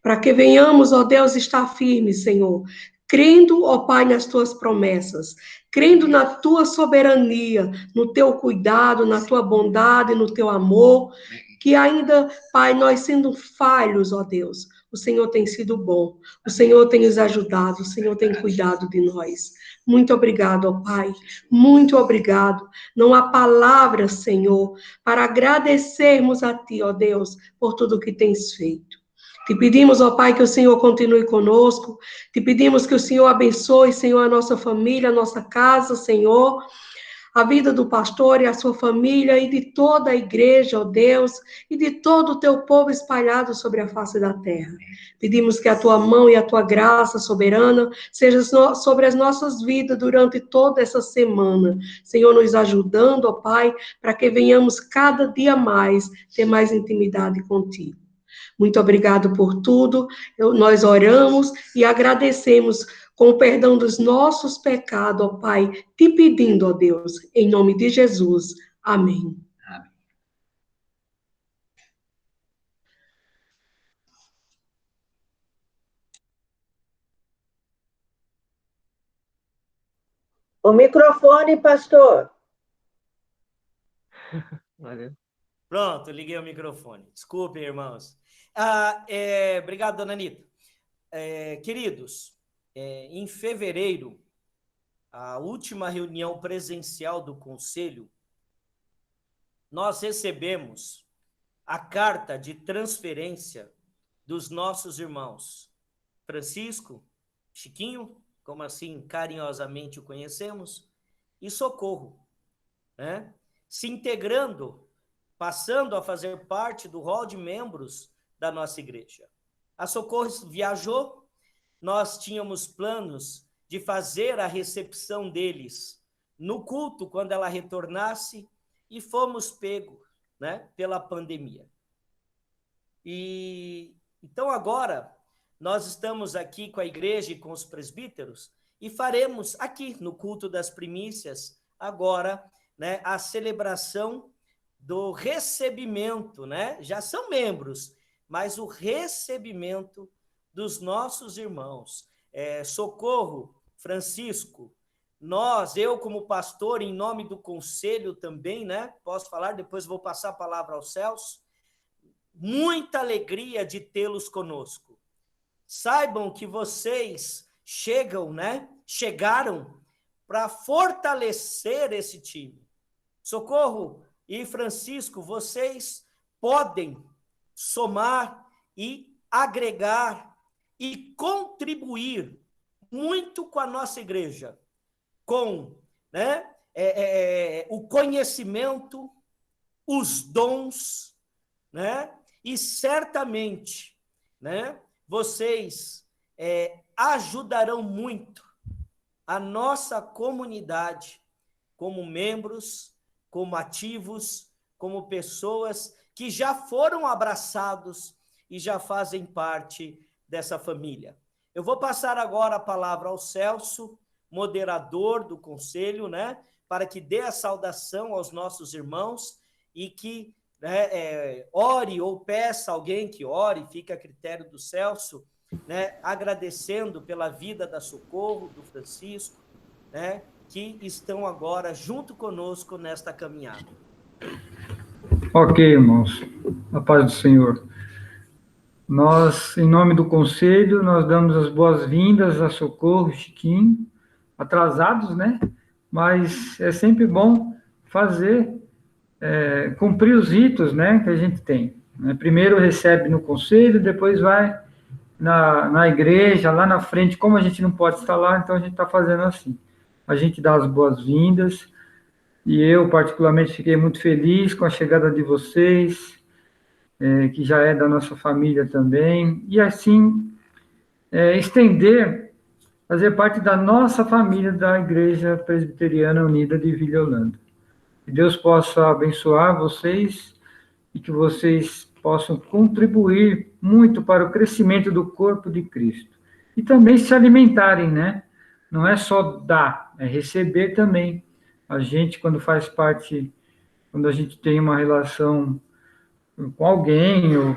Para que venhamos, ó Deus, estar firmes, Senhor. Crendo, ó Pai, nas Tuas promessas. Crendo na Tua soberania, no Teu cuidado, na Tua bondade, no Teu amor. Que ainda, Pai, nós sendo falhos, ó Deus, o Senhor tem sido bom. O Senhor tem nos ajudado, o Senhor tem cuidado de nós. Muito obrigado, ó Pai, muito obrigado. Não há palavras, Senhor, para agradecermos a Ti, ó Deus, por tudo que tens feito. Te pedimos, ó Pai, que o Senhor continue conosco. Te pedimos que o Senhor abençoe, Senhor, a nossa família, a nossa casa, Senhor, a vida do pastor e a sua família e de toda a igreja, ó Deus, e de todo o teu povo espalhado sobre a face da terra. Pedimos que a tua mão e a tua graça soberana seja sobre as nossas vidas durante toda essa semana. Senhor, nos ajudando, ó Pai, para que venhamos cada dia mais ter mais intimidade contigo. Muito obrigado por tudo. Nós oramos e agradecemos com o perdão dos nossos pecados, ó Pai, te pedindo, ó Deus, em nome de Jesus. Amém. O microfone, pastor. Pronto, liguei o microfone. Desculpem, irmãos. Obrigado, dona Anitta. Queridos, em fevereiro, a última reunião presencial do Conselho, nós recebemos a carta de transferência dos nossos irmãos Francisco, Chiquinho, como assim carinhosamente o conhecemos, e Socorro, né? Se integrando, passando a fazer parte do hall de membros da nossa igreja. A Socorro viajou, nós tínhamos planos de fazer a recepção deles no culto quando ela retornasse e fomos pegos, né, pela pandemia. E então agora nós estamos aqui com a igreja e com os presbíteros e faremos aqui no culto das primícias agora, né, a celebração do recebimento, né? Já são membros, mas o recebimento dos nossos irmãos. Socorro, Francisco, eu como pastor, em nome do conselho também, né? Posso falar, depois vou passar a palavra aos céus. Muita alegria de tê-los conosco. Saibam que vocês chegaram para fortalecer esse time. Socorro e Francisco, vocês podem somar e agregar e contribuir muito com a nossa igreja, com, né, o conhecimento, os dons, né, e certamente, né, vocês ajudarão muito a nossa comunidade como membros como ativos, como pessoas que já foram abraçados e já fazem parte dessa família. Eu vou passar agora a palavra ao Celso, moderador do conselho, né, para que dê a saudação aos nossos irmãos e que ore ou peça alguém que ore, fica a critério do Celso, né, agradecendo pela vida da Socorro, do Francisco, né, que estão agora junto conosco nesta caminhada. Ok, irmãos, a paz do Senhor. Nós, em nome do Conselho, nós damos as boas-vindas a Socorro, Chiquinho, atrasados, né? Mas é sempre bom fazer, cumprir os ritos, né, que a gente tem. Primeiro recebe no Conselho, depois vai na igreja, lá na frente. Como a gente não pode estar lá, então a gente está fazendo assim. A gente dá as boas-vindas, e eu, particularmente, fiquei muito feliz com a chegada de vocês, que já é da nossa família também, e assim, fazer parte da nossa família da Igreja Presbiteriana Unida de Vila Holanda. Que Deus possa abençoar vocês e que vocês possam contribuir muito para o crescimento do corpo de Cristo. E também se alimentarem, né? Não é só dar, é receber também. A gente, quando faz parte, quando a gente tem uma relação com alguém, ou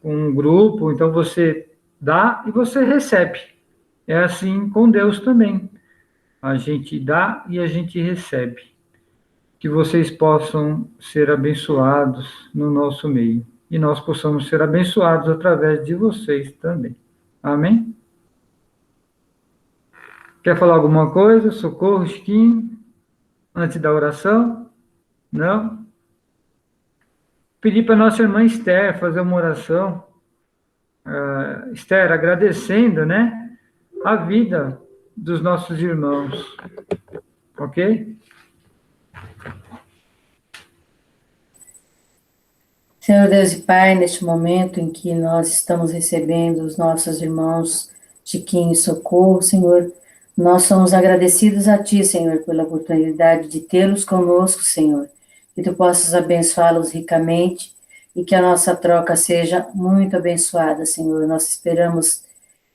com um grupo, então você dá e você recebe. É assim com Deus também. A gente dá e a gente recebe. Que vocês possam ser abençoados no nosso meio. E nós possamos ser abençoados através de vocês também. Amém? Quer falar alguma coisa? Socorro, Chiquinho? Antes da oração? Não? Pedir para nossa irmã Esther fazer uma oração. Esther, agradecendo, né, a vida dos nossos irmãos. Ok? Senhor Deus e Pai, neste momento em que nós estamos recebendo os nossos irmãos Chiquinho e Socorro, Senhor, nós somos agradecidos a Ti, Senhor, pela oportunidade de tê-los conosco, Senhor, que Tu possas abençoá-los ricamente e que a nossa troca seja muito abençoada, Senhor. Nós esperamos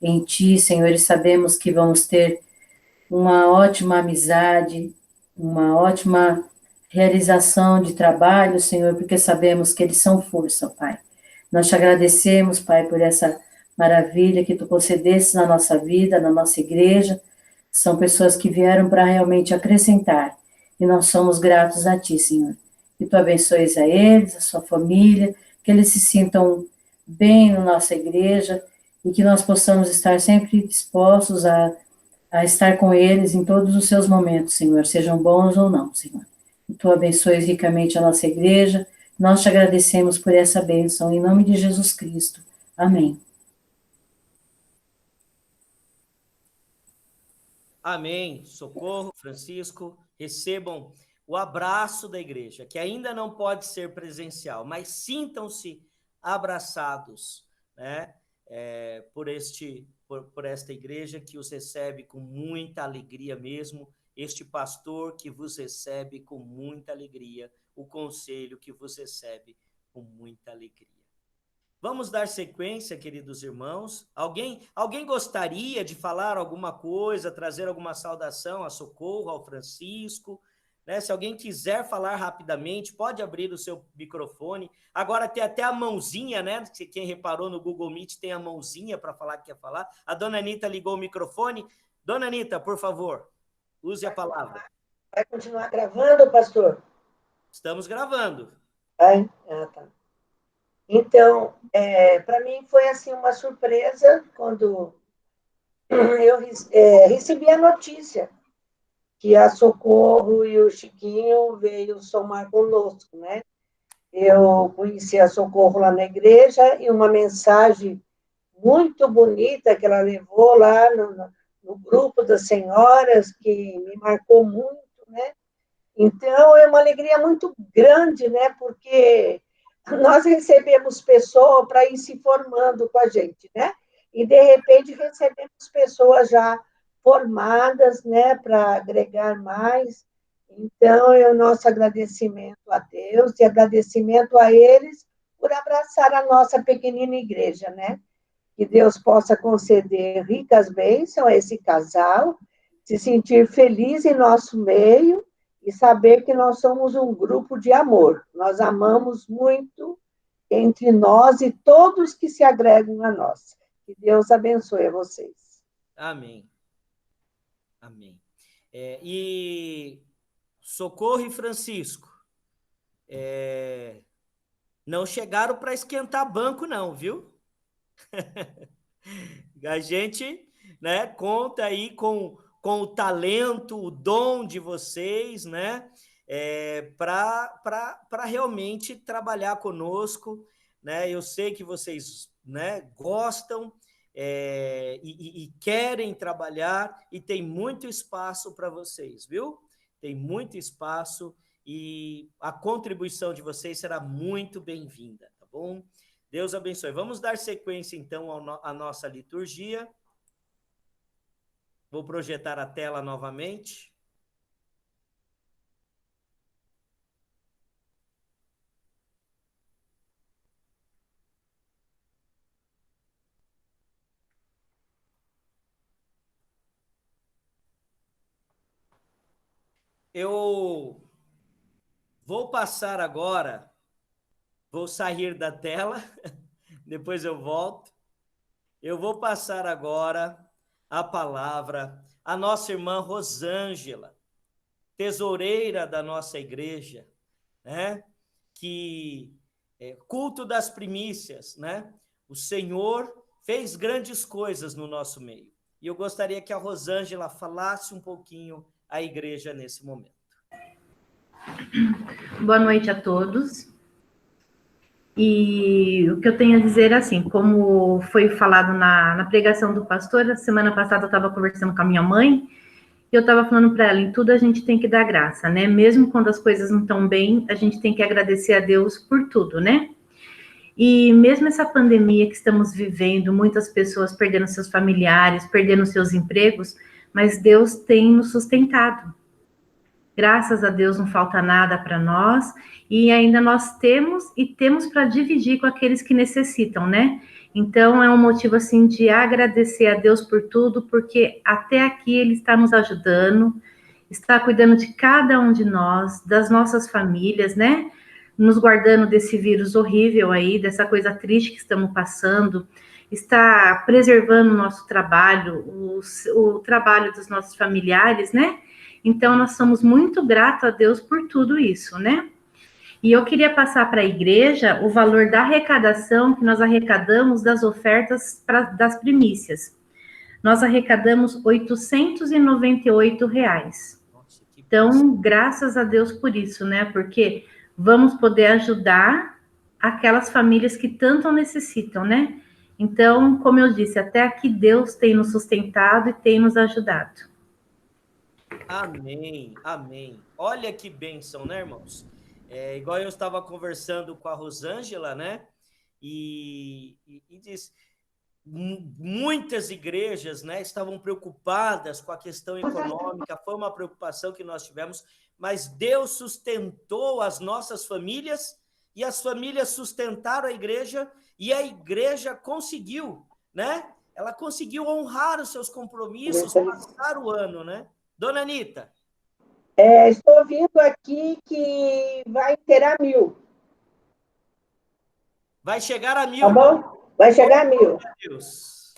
em Ti, Senhor, e sabemos que vamos ter uma ótima amizade, uma ótima realização de trabalho, Senhor, porque sabemos que eles são força, Pai. Nós te agradecemos, Pai, por essa maravilha que Tu concedeste na nossa vida, na nossa igreja. São pessoas que vieram para realmente acrescentar, e nós somos gratos a Ti, Senhor. Que Tu abençoes a eles, a sua família, que eles se sintam bem na nossa igreja, e que nós possamos estar sempre dispostos a estar com eles em todos os seus momentos, Senhor, sejam bons ou não, Senhor. Que Tu abençoes ricamente a nossa igreja. Nós te agradecemos por essa bênção, em nome de Jesus Cristo. Amém. Amém. Socorro, Francisco, recebam o abraço da igreja, que ainda não pode ser presencial, mas sintam-se abraçados, né, por esta igreja que os recebe com muita alegria mesmo, este pastor que vos recebe com muita alegria, o conselho que vos recebe com muita alegria. Vamos dar sequência, queridos irmãos. Alguém gostaria de falar alguma coisa, trazer alguma saudação a Socorro, ao Francisco? Né? Se alguém quiser falar rapidamente, pode abrir o seu microfone. Agora tem até a mãozinha, né? Quem reparou no Google Meet tem a mãozinha para falar que quer falar. A dona Anitta ligou o microfone. Dona Anitta, por favor, use a palavra. Vai continuar gravando, pastor? Estamos gravando. Vai? Ah, tá. Então, para mim foi assim uma surpresa quando eu recebi a notícia que a Socorro e o Chiquinho veio somar conosco, né? Eu conheci a Socorro lá na igreja e uma mensagem muito bonita que ela levou lá no grupo das senhoras, que me marcou muito, né? Então, é uma alegria muito grande, né? Porque nós recebemos pessoas para ir se formando com a gente, né? E, de repente, recebemos pessoas já formadas, né? Para agregar mais. Então, é o nosso agradecimento a Deus e agradecimento a eles por abraçar a nossa pequenina igreja, né? Que Deus possa conceder ricas bênçãos a esse casal, se sentir feliz em nosso meio e saber que nós somos um grupo de amor. Nós amamos muito entre nós e todos que se agregam a nós. Que Deus abençoe a vocês. Amém. Amém. E Socorro e Francisco, não chegaram para esquentar banco, não, viu? A gente, né, conta aí com o talento, o dom de vocês, né, para realmente trabalhar conosco, né? Eu sei que vocês, né, gostam e querem trabalhar e tem muito espaço para vocês, viu? Tem muito espaço e a contribuição de vocês será muito bem-vinda, tá bom? Deus abençoe. Vamos dar sequência, então, à nossa liturgia. Vou projetar a tela novamente. Eu vou passar agora, vou sair da tela, depois eu volto. Eu vou passar agora a palavra à nossa irmã Rosângela, tesoureira da nossa igreja, né? Que culto das primícias, né? O Senhor fez grandes coisas no nosso meio. E eu gostaria que a Rosângela falasse um pouquinho à igreja nesse momento. Boa noite a todos. E o que eu tenho a dizer é assim, como foi falado na pregação do pastor, a semana passada eu estava conversando com a minha mãe, e eu estava falando para ela, em tudo a gente tem que dar graça, né? Mesmo quando as coisas não estão bem, a gente tem que agradecer a Deus por tudo, né? E mesmo essa pandemia que estamos vivendo, muitas pessoas perdendo seus familiares, perdendo seus empregos, mas Deus tem nos sustentado. Graças a Deus não falta nada para nós, e ainda nós temos para dividir com aqueles que necessitam, né? Então é um motivo assim de agradecer a Deus por tudo, porque até aqui Ele está nos ajudando, está cuidando de cada um de nós, das nossas famílias, né? Nos guardando desse vírus horrível aí, dessa coisa triste que estamos passando, está preservando o nosso trabalho, o trabalho dos nossos familiares, né? Então, nós somos muito gratos a Deus por tudo isso, né? E eu queria passar para a igreja o valor da arrecadação que nós arrecadamos das ofertas das primícias. Nós arrecadamos R$ 898. Então, graças a Deus por isso, né? Porque vamos poder ajudar aquelas famílias que tanto necessitam, né? Então, como eu disse, até aqui Deus tem nos sustentado e tem nos ajudado. Amém, amém. Olha que bênção, né, irmãos? Igual eu estava conversando com a Rosângela, né? E disse, muitas igrejas, né, estavam preocupadas com a questão econômica, foi uma preocupação que nós tivemos, mas Deus sustentou as nossas famílias e as famílias sustentaram a igreja e a igreja conseguiu, né? Ela conseguiu honrar os seus compromissos, passar o ano, né? Dona Anitta. Estou vendo aqui que vai ter 1.000. Vai chegar a 1.000. Tá bom? Vai chegar a 1.000. Deus.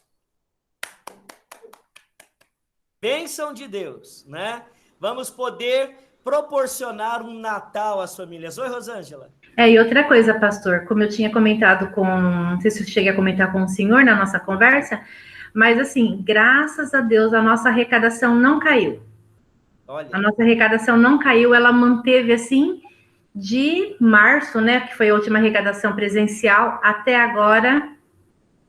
Bênção de Deus, né? Vamos poder proporcionar um Natal às famílias. Oi, Rosângela. E outra coisa, pastor, como eu tinha comentado não sei se eu cheguei a comentar com o senhor na nossa conversa, mas assim, graças a Deus, a nossa arrecadação não caiu. Olha. A nossa arrecadação não caiu, ela manteve assim, de março, né, que foi a última arrecadação presencial, até agora,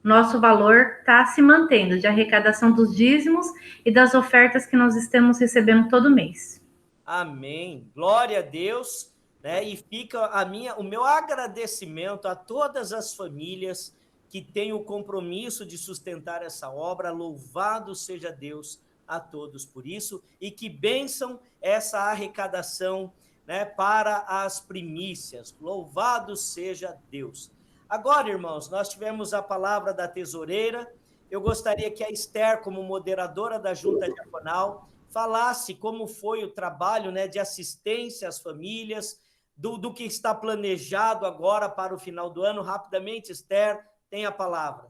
nosso valor está se mantendo, de arrecadação dos dízimos e das ofertas que nós estamos recebendo todo mês. Amém. Glória a Deus, né? E fica o meu agradecimento a todas as famílias que têm o compromisso de sustentar essa obra. Louvado seja Deus a todos por isso, e que bênção essa arrecadação, né, para as primícias. Louvado seja Deus. Agora, irmãos, nós tivemos a palavra da tesoureira. Eu gostaria que a Esther, como moderadora da junta diaconal, falasse como foi o trabalho, né, de assistência às famílias, do que está planejado agora para o final do ano. Rapidamente, Esther, tem a palavra.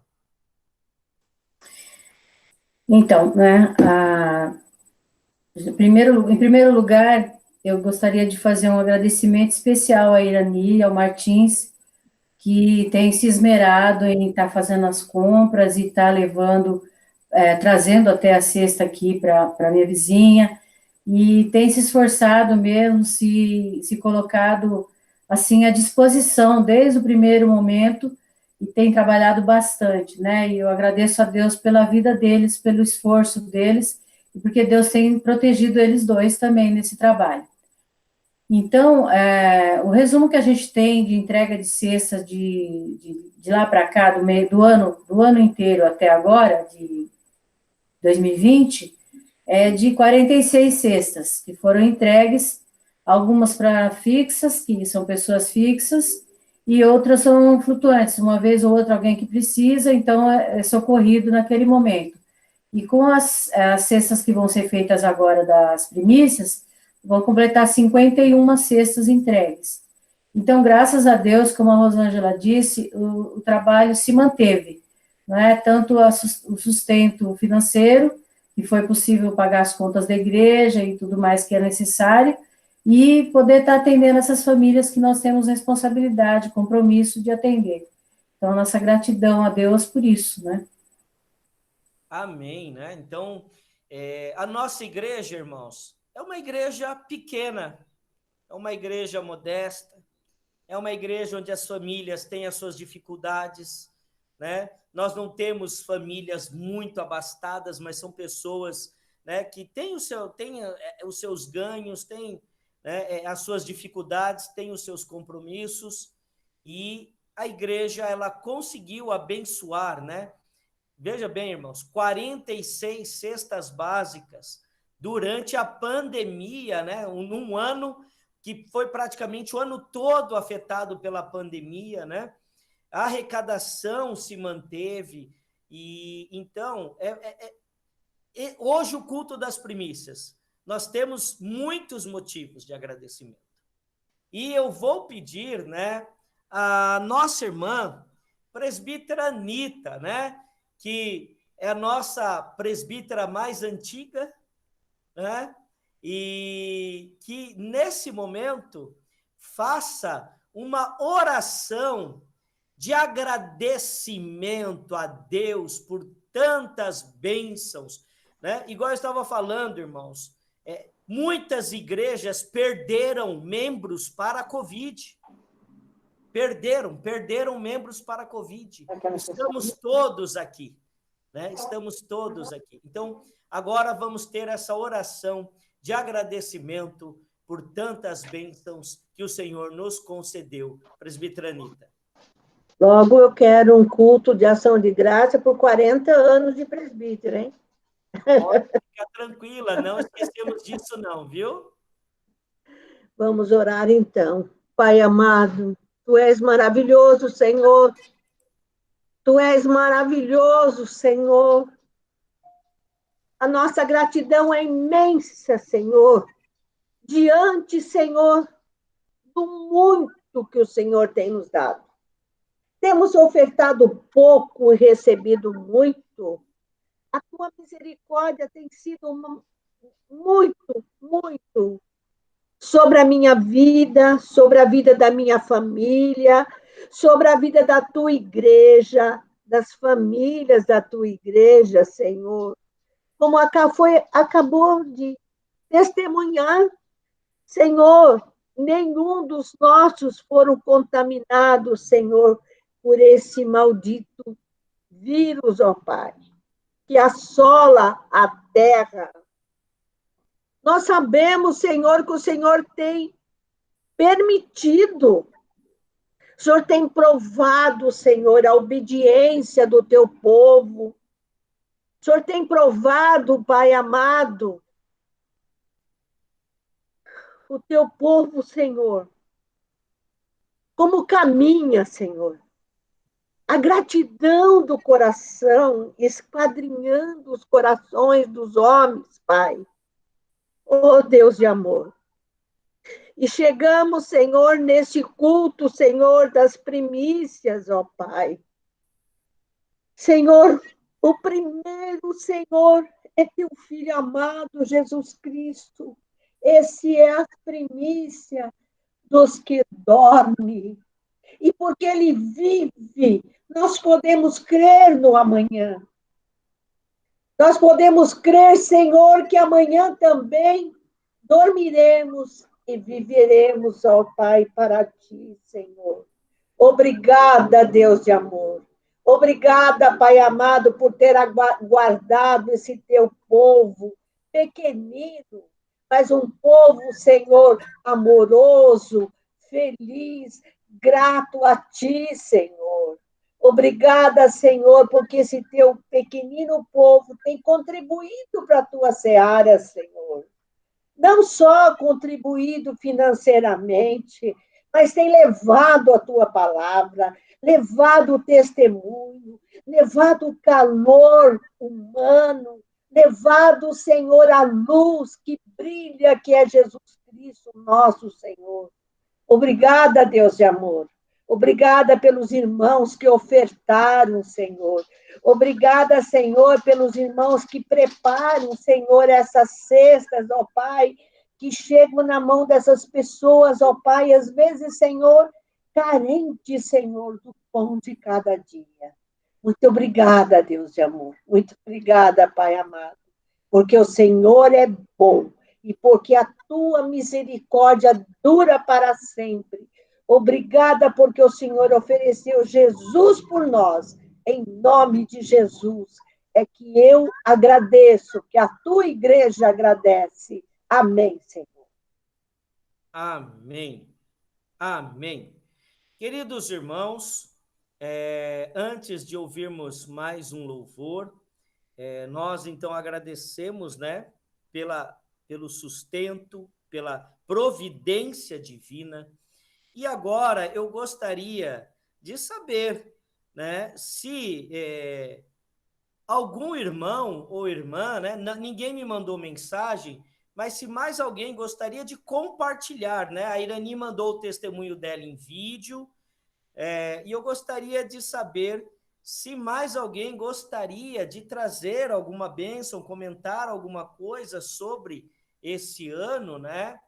Então, né, em primeiro lugar, eu gostaria de fazer um agradecimento especial à Irani e ao Martins, que tem se esmerado em estar fazendo as compras e estar levando, trazendo até a cesta aqui para minha vizinha, e tem se esforçado mesmo, se colocado, assim, à disposição desde o primeiro momento, e tem trabalhado bastante, né, e eu agradeço a Deus pela vida deles, pelo esforço deles, e porque Deus tem protegido eles dois também nesse trabalho. Então, o resumo que a gente tem de entrega de cestas de lá para cá, do ano inteiro até agora, de 2020, é de 46 cestas que foram entregues, algumas para fixas, que são pessoas fixas, e outras são flutuantes, uma vez ou outra alguém que precisa, então é socorrido naquele momento. E com as cestas que vão ser feitas agora das primícias, vão completar 51 cestas entregues. Então, graças a Deus, como a Rosângela disse, o trabalho se manteve, né? Tanto o sustento financeiro, que foi possível pagar as contas da igreja e tudo mais que é necessário, e poder estar atendendo essas famílias que nós temos responsabilidade, compromisso de atender. Então, nossa gratidão a Deus por isso, né? Amém, né? Então, a nossa igreja, irmãos, é uma igreja pequena, é uma igreja modesta, é uma igreja onde as famílias têm as suas dificuldades, né? Nós não temos famílias muito abastadas, mas são pessoas, né, que têm os seus ganhos, têm, né, as suas dificuldades, têm os seus compromissos, e a igreja, ela conseguiu abençoar, né? Veja bem, irmãos, 46 cestas básicas durante a pandemia, né? Num ano que foi praticamente o ano todo afetado pela pandemia, né? A arrecadação se manteve, e então, hoje o culto das primícias, nós temos muitos motivos de agradecimento. E eu vou pedir, né, a nossa irmã, presbítera Anita, né, que é a nossa presbítera mais antiga, né? E que, nesse momento, faça uma oração de agradecimento a Deus por tantas bênçãos, né? Igual eu estava falando, irmãos, muitas igrejas perderam membros para a Covid. Perderam membros para a Covid. Estamos todos aqui, né? Estamos todos aqui. Então, agora vamos ter essa oração de agradecimento por tantas bênçãos que o Senhor nos concedeu. Presbítera Anita. Logo, eu quero um culto de ação de graça por 40 anos de presbítera, hein? Pode ficar tranquila, não esquecemos disso não, viu? Vamos orar então. Pai amado, Tu és maravilhoso, Senhor. Tu és maravilhoso, Senhor. A nossa gratidão é imensa, Senhor, diante, Senhor, do muito que o Senhor tem nos dado. Temos ofertado pouco e recebido muito. A Tua misericórdia tem sido muito, muito sobre a minha vida, sobre a vida da minha família, sobre a vida da Tua igreja, das famílias da Tua igreja, Senhor. Como acabou de testemunhar, Senhor, nenhum dos nossos foram contaminados, Senhor, por esse maldito vírus, ó Pai, que assola a terra. Nós sabemos, Senhor, que o Senhor tem permitido, o Senhor tem provado, Senhor, a obediência do Teu povo. O Senhor tem provado, Pai amado, o teu povo, Senhor, como caminha, Senhor. A gratidão do coração, esquadrinhando os corações dos homens, Pai. Oh, Deus de amor. E chegamos, Senhor, neste culto, Senhor, das primícias, ó Pai. Senhor, o primeiro, Senhor, é teu Filho amado, Jesus Cristo. Esse é a primícia dos que dormem. E porque ele vive, nós podemos crer no amanhã. Nós podemos crer, Senhor, que amanhã também dormiremos e viveremos, ó Pai, para ti, Senhor. Obrigada, Deus de amor. Obrigada, Pai amado, por ter guardado esse teu povo pequenino, mas um povo, Senhor, amoroso, feliz, grato a ti, Senhor. Obrigada, Senhor, porque esse teu pequenino povo tem contribuído para a tua seara, Senhor. Não só contribuído financeiramente, mas tem levado a tua palavra, levado o testemunho, levado o calor humano, levado, Senhor, a luz que brilha, que é Jesus Cristo, nosso Senhor. Obrigada, Deus de amor. Obrigada pelos irmãos que ofertaram, Senhor. Obrigada, Senhor, pelos irmãos que preparam, Senhor, essas cestas, ó Pai, que chegam na mão dessas pessoas, ó Pai, às vezes, Senhor, carentes, Senhor, do pão de cada dia. Muito obrigada, Deus de amor. Muito obrigada, Pai amado, porque o Senhor é bom e porque a tua misericórdia dura para sempre. Obrigada porque o Senhor ofereceu Jesus por nós. Em nome de Jesus, é que eu agradeço, que a tua igreja agradece. Amém, Senhor. Amém. Amém. Queridos irmãos, antes de ouvirmos mais um louvor, nós então agradecemos, né, pelo sustento, pela providência divina. E agora eu gostaria de saber, né, se algum irmão ou irmã, né, ninguém me mandou mensagem, mas se mais alguém gostaria de compartilhar, né? A Irani mandou o testemunho dela em vídeo, e eu gostaria de saber se mais alguém gostaria de trazer alguma bênção, comentar alguma coisa sobre esse ano, né?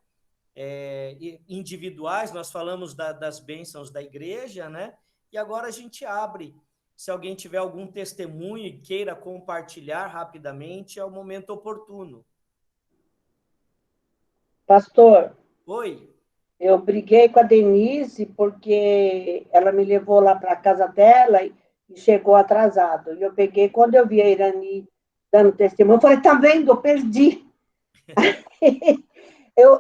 Individuais, nós falamos das bênçãos da igreja, né? E agora a gente abre. Se alguém tiver algum testemunho e queira compartilhar rapidamente, é o momento oportuno. Pastor. Oi. Eu briguei com a Denise porque ela me levou lá para a casa dela e chegou atrasado. E eu peguei, quando eu vi a Irani dando testemunho, eu falei, tá vendo? Eu perdi.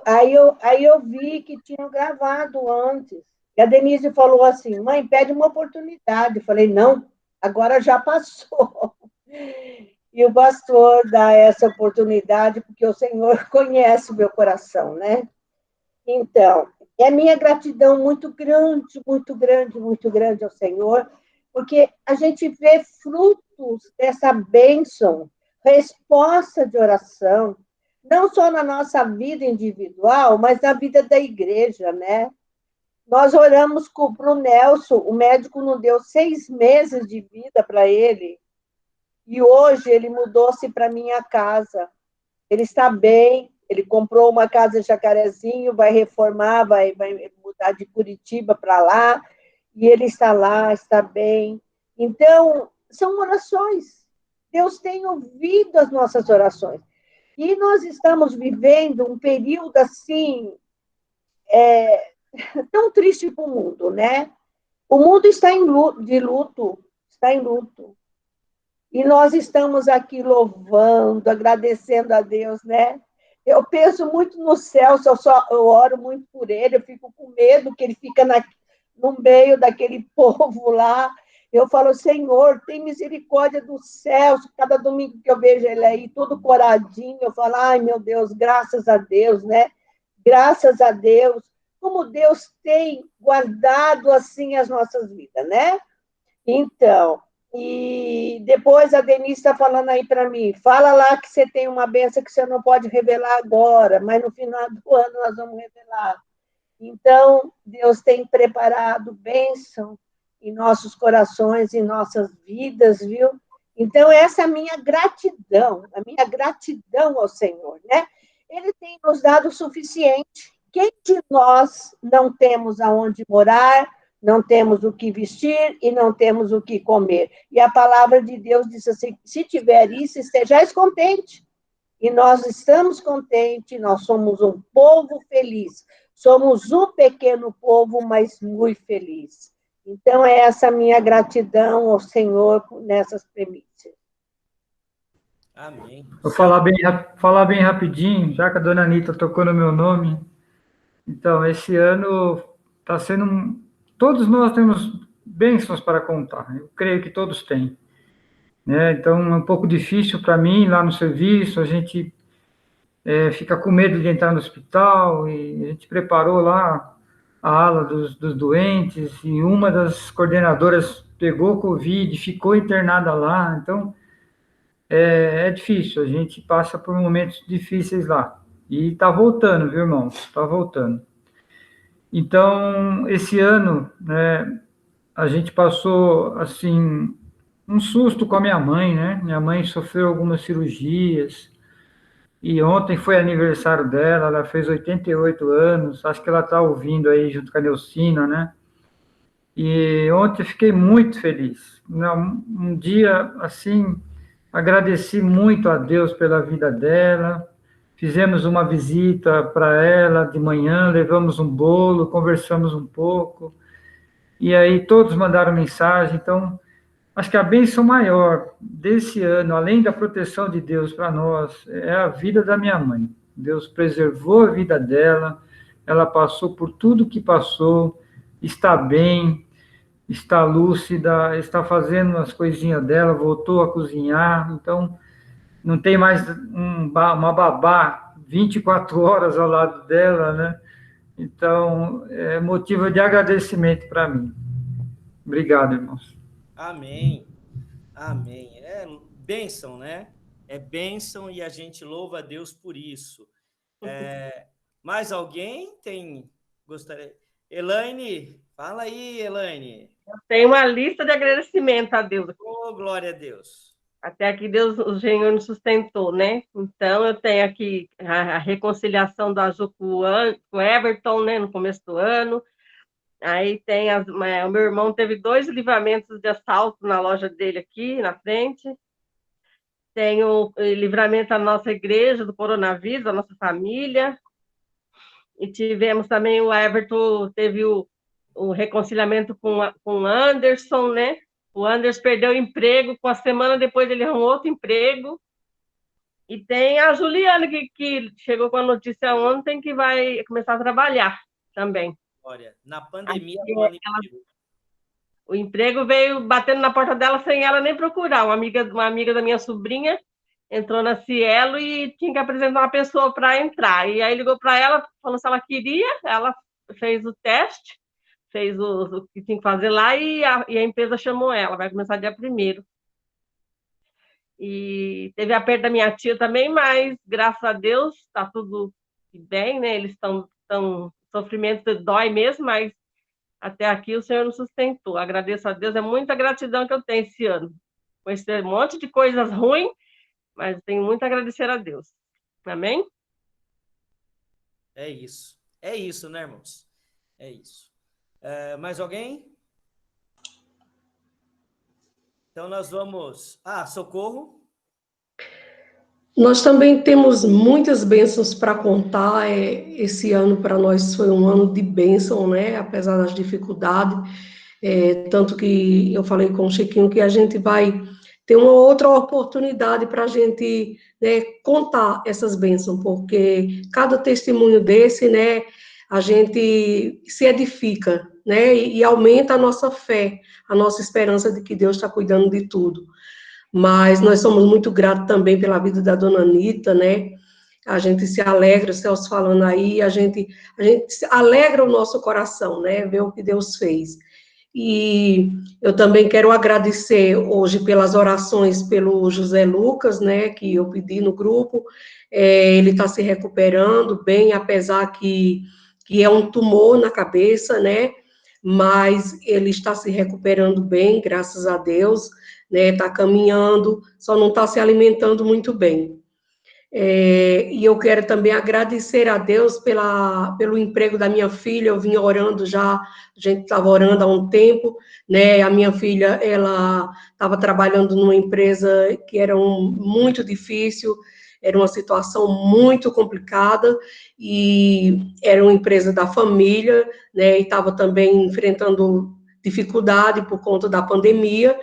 Aí eu vi que tinham gravado antes. E a Denise falou assim, mãe, pede uma oportunidade. Eu falei, não, agora já passou. E o pastor dá essa oportunidade porque o Senhor conhece o meu coração, né? Então, é minha gratidão muito grande, muito grande, muito grande ao Senhor, porque a gente vê frutos dessa bênção, resposta de oração, não só na nossa vida individual, mas na vida da igreja, né? Nós oramos para o Nelson, o médico não deu 6 meses de vida para ele, e hoje ele mudou-se para minha casa. Ele está bem, ele comprou uma casa em Jacarezinho, vai reformar, vai mudar de Curitiba para lá, e ele está lá, está bem. Então, são orações. Deus tem ouvido as nossas orações. E nós estamos vivendo um período assim, tão triste para o mundo, né? O mundo está em luto, está em luto. E nós estamos aqui louvando, agradecendo a Deus, né? Eu penso muito no Celso, eu oro muito por ele, eu fico com medo que ele fica no meio daquele povo lá, Eu falo, Senhor, tem misericórdia dos céus. Cada domingo que eu vejo ele aí, todo coradinho, eu falo, ai, meu Deus, graças a Deus, né? Graças a Deus. Como Deus tem guardado, assim, as nossas vidas, né? Então, e depois a Denise está falando aí para mim, fala lá que você tem uma bênção que você não pode revelar agora, mas no final do ano nós vamos revelar. Então, Deus tem preparado bênção em nossos corações, em nossas vidas, viu? Então, essa é a minha gratidão ao Senhor, né? Ele tem nos dado o suficiente. Quem de nós não temos aonde morar, não temos o que vestir e não temos o que comer? E a palavra de Deus diz assim, se tiver isso, estejais contente. E nós estamos contentes, nós somos um povo feliz. Somos um pequeno povo, mas muito feliz. Então, é essa minha gratidão ao Senhor nessas premissas. Amém. Vou falar bem rapidinho, já que a dona Anitta tocou no meu nome. Então, esse ano está sendo... Todos nós temos bênçãos para contar. Eu creio que todos têm. Né? Então, é um pouco difícil para mim, lá no serviço, a gente fica com medo de entrar no hospital, e a gente preparou lá a ala dos doentes, e uma das coordenadoras pegou Covid, ficou internada lá. Então, é difícil, a gente passa por momentos difíceis lá. E está voltando, viu, irmãos? Está voltando. Então, esse ano, né, a gente passou, assim, um susto com a minha mãe, né? Minha mãe sofreu algumas cirurgias, e ontem foi aniversário dela, ela fez 88 anos, acho que ela está ouvindo aí junto com a Neucina, né? E ontem eu fiquei muito feliz. Um dia, assim, agradeci muito a Deus pela vida dela, fizemos uma visita para ela de manhã, levamos um bolo, conversamos um pouco, e aí todos mandaram mensagem. Então, acho que a bênção maior desse ano, além da proteção de Deus para nós, é a vida da minha mãe. Deus preservou a vida dela, ela passou por tudo que passou, está bem, está lúcida, está fazendo as coisinhas dela, voltou a cozinhar. Então, não tem mais uma babá 24 horas ao lado dela, né? Então, é motivo de agradecimento para mim. Obrigado, irmãos. Amém. Amém. É bênção, né? É bênção e a gente louva a Deus por isso. Mais alguém gostaria? Elaine, fala aí, Elaine. Eu tenho uma lista de agradecimento a Deus. Oh, glória a Deus. Até aqui Deus, o Senhor nos sustentou, né? Então, eu tenho aqui a reconciliação da Ju com o Everton, né? No começo do ano. Aí tem o meu irmão teve 2 livramentos de assalto na loja dele aqui, na frente. Tem o livramento da nossa igreja, do coronavírus, da nossa família. E tivemos também o Everton, teve o reconciliamento com o Anderson, né? O Anderson perdeu o emprego, com a semana depois ele arrumou outro emprego. E tem a Juliana, que chegou com a notícia ontem, que vai começar a trabalhar também. Olha, na pandemia, o emprego veio batendo na porta dela sem ela nem procurar. Uma amiga da minha sobrinha entrou na Cielo e tinha que apresentar uma pessoa para entrar. E aí ligou para ela, falou se ela queria, ela fez o teste, fez o que tinha que fazer lá e a empresa chamou ela, vai começar dia 1º. E teve a perda da minha tia também, mas graças a Deus está tudo bem, né? Eles estão sofrimento dói mesmo, mas até aqui o Senhor nos sustentou. Agradeço a Deus, é muita gratidão que eu tenho esse ano. Conheci um monte de coisas ruins, mas tenho muito a agradecer a Deus. Amém? É isso, né, irmãos? É isso. Mais alguém? Então nós vamos... Socorro. Nós também temos muitas bênçãos para contar. Esse ano para nós foi um ano de bênção, né? Apesar das dificuldades. Tanto que eu falei com o Chiquinho que a gente vai ter uma outra oportunidade para a gente, né, contar essas bênçãos, porque cada testemunho desse, né, a gente se edifica, né, e aumenta a nossa fé, a nossa esperança de que Deus está cuidando de tudo. Mas nós somos muito gratos também pela vida da dona Anitta, né, a gente se alegra, o Celso falando aí, a gente se alegra o nosso coração, né, ver o que Deus fez. E eu também quero agradecer hoje pelas orações pelo José Lucas, né, que eu pedi no grupo. Ele está se recuperando bem, apesar que é um tumor na cabeça, né, mas ele está se recuperando bem, graças a Deus, né, está caminhando, só não está se alimentando muito bem. E eu quero também agradecer a Deus pelo emprego da minha filha. Eu vim orando já, a gente estava orando há um tempo, né? A minha filha, ela estava trabalhando numa empresa que era muito difícil, era uma situação muito complicada, e era uma empresa da família, né? E estava também enfrentando dificuldade por conta da pandemia,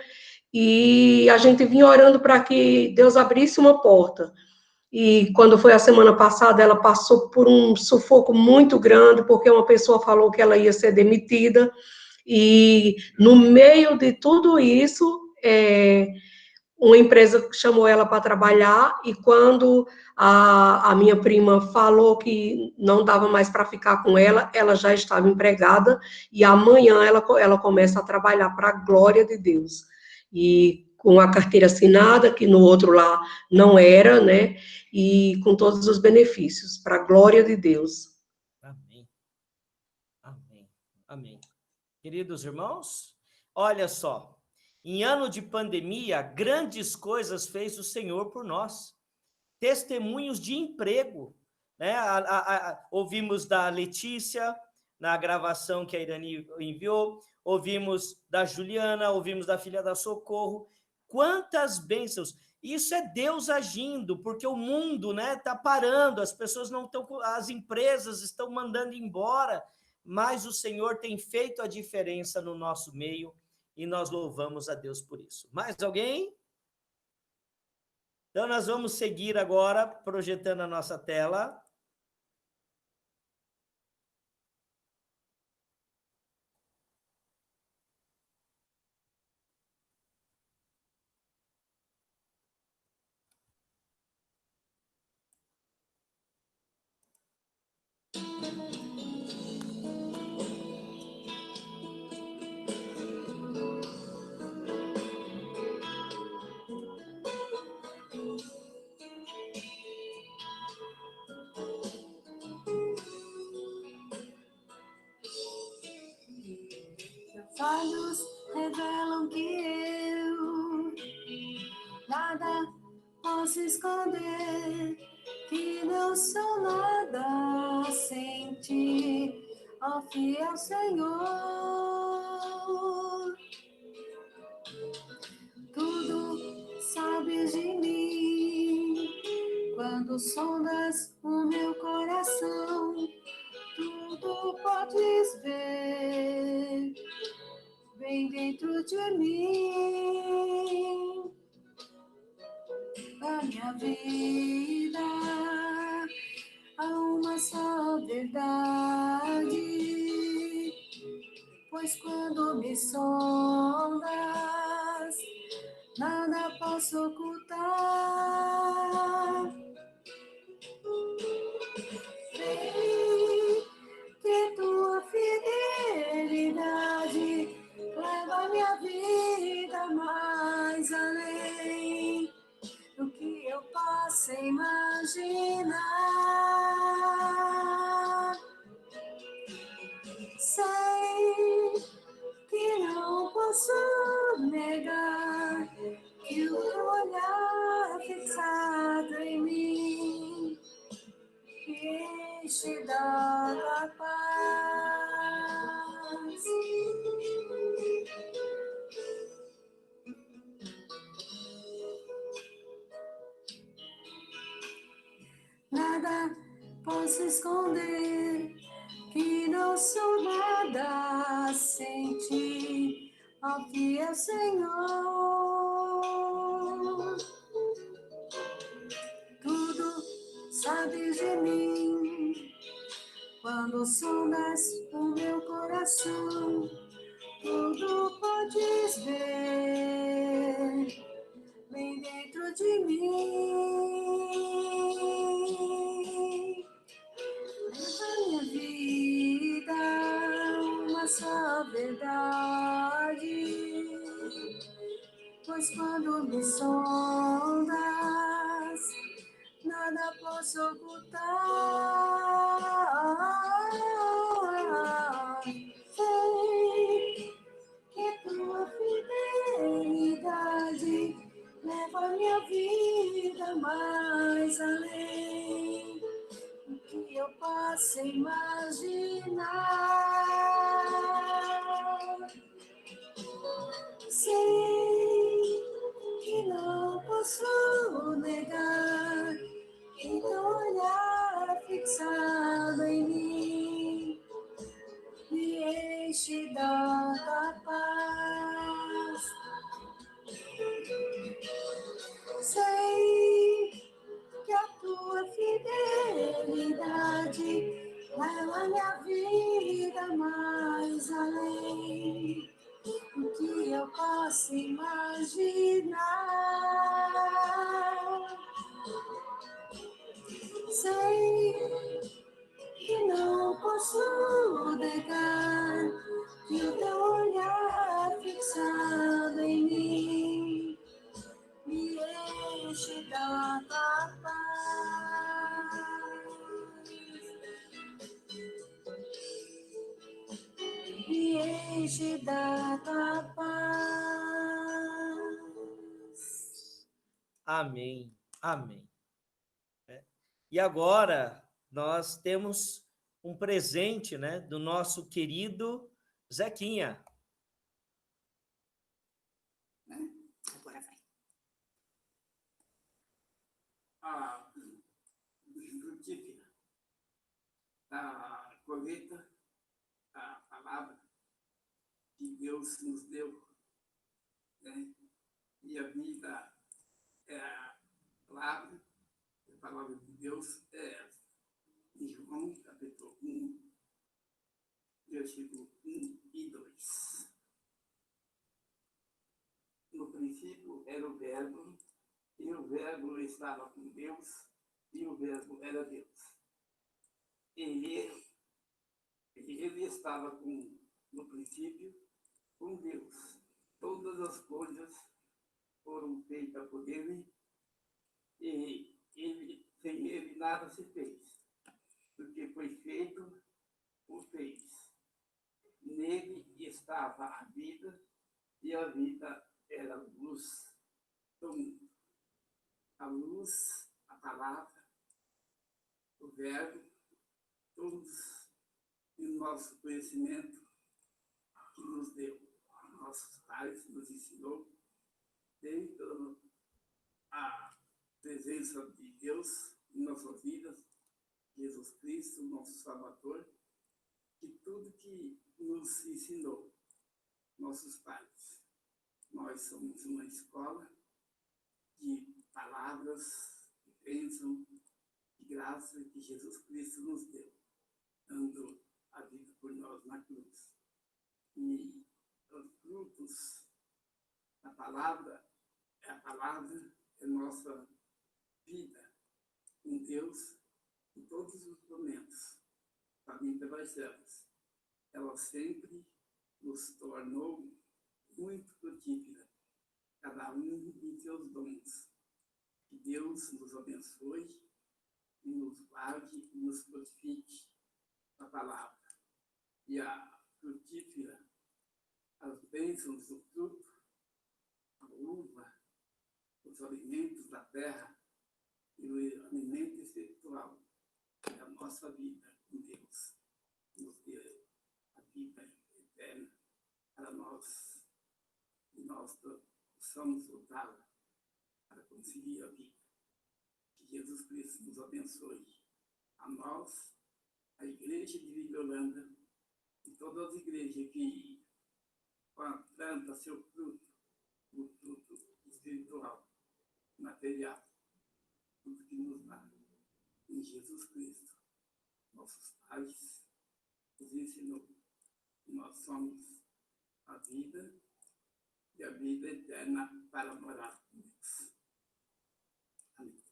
e a gente vinha orando para que Deus abrisse uma porta. E quando foi a semana passada, ela passou por um sufoco muito grande, porque uma pessoa falou que ela ia ser demitida, e no meio de tudo isso, uma empresa chamou ela para trabalhar, e quando a minha prima falou que não dava mais para ficar com ela, ela já estava empregada, e amanhã ela começa a trabalhar para a glória de Deus. E com a carteira assinada, que no outro lá não era, né? E com todos os benefícios, para a glória de Deus. Amém. Amém. Amém. Queridos irmãos, olha só, em ano de pandemia, grandes coisas fez o Senhor por nós. Testemunhos de emprego, né? Ouvimos da Letícia, na gravação que a Irani enviou, ouvimos da Juliana, ouvimos da filha da Socorro. Quantas bênçãos! Isso é Deus agindo, porque o mundo, né, está parando, as pessoas não estão, as empresas estão mandando embora, mas o Senhor tem feito a diferença no nosso meio e nós louvamos a Deus por isso. Mais alguém? Então, nós vamos seguir agora, projetando a nossa tela. Olhos revelam que eu nada posso esconder, que não sou nada sem ti, ó fiel Senhor. Tudo sabes de mim, quando sondas o meu coração, tudo podes ver. Vem dentro de mim, a minha vida, há uma só verdade, pois quando me sondas, nada posso ocultar. Vem, que tua fidelidade leva minha vida mais além do que eu possa imaginar. Sei que não posso negar que o teu olhar fixado em mim me enche da paz. Nada posso esconder, que não sou nada sem ti, ó fiel Senhor. Tudo sabes de mim, Quando sondas o meu coração, tudo podes ver, bem dentro de mim. Na minha vida, uma só verdade, pois quando me sondas, nada posso ocultar. Sei que tua fidelidade leva minha vida mais além do que eu posso imaginar. Sei que não posso negar que teu olhar fixado em mim me enche da paz. Sei que a tua fidelidade leva minha vida mais além do que eu posso imaginar. Sei que não posso negar que o teu olhar fixado em mim me enche da paz. Me enche da paz. Amém. Amém. E agora nós temos um presente, né, do nosso querido Zequinha. Agora vai. A frutífera da colheita, a palavra que Deus nos deu, né? E a vida é a palavra de Deus é em João, capítulo 1, versículo 1 e 2. No princípio era o Verbo, e o Verbo estava com Deus, e o Verbo era Deus. Ele estava no princípio com Deus. Todas as coisas foram feitas por ele, e sem ele nada se fez. Porque foi feito, o fez. Nele estava a vida, e a vida era a luz do mundo. A luz, a palavra, o verbo, todos o nosso conhecimento que nos deu. Nossos pais nos ensinou, desde a presença de Deus em nossas vidas, Jesus Cristo, nosso Salvador, que tudo que nos ensinou, nossos pais. Nós somos uma escola de palavras, de bênção, de graça que Jesus Cristo nos deu, dando a vida por nós na cruz. E os frutos da palavra, é nossa vida com Deus em todos os momentos. A vida das elas. Ela sempre nos tornou muito frutífera, cada um em seus dons. Que Deus nos abençoe e nos guarde e nos frutifique a palavra. E a frutífera, as bênçãos do fruto, a uva, os alimentos da terra e o alimento espiritual é a nossa vida com Deus. Nos deu a vida eterna para nós, e nós possamos usá-la para conseguir a vida. Que Jesus Cristo nos abençoe. A nós, a Igreja de Videolândia, e todas as igrejas que plantam seu fruto, o fruto espiritual, material, tudo que nos dá. Em Jesus Cristo, nossos pais, nos ensinou que nós somos a vida e a vida eterna para morar com Deus. Amém.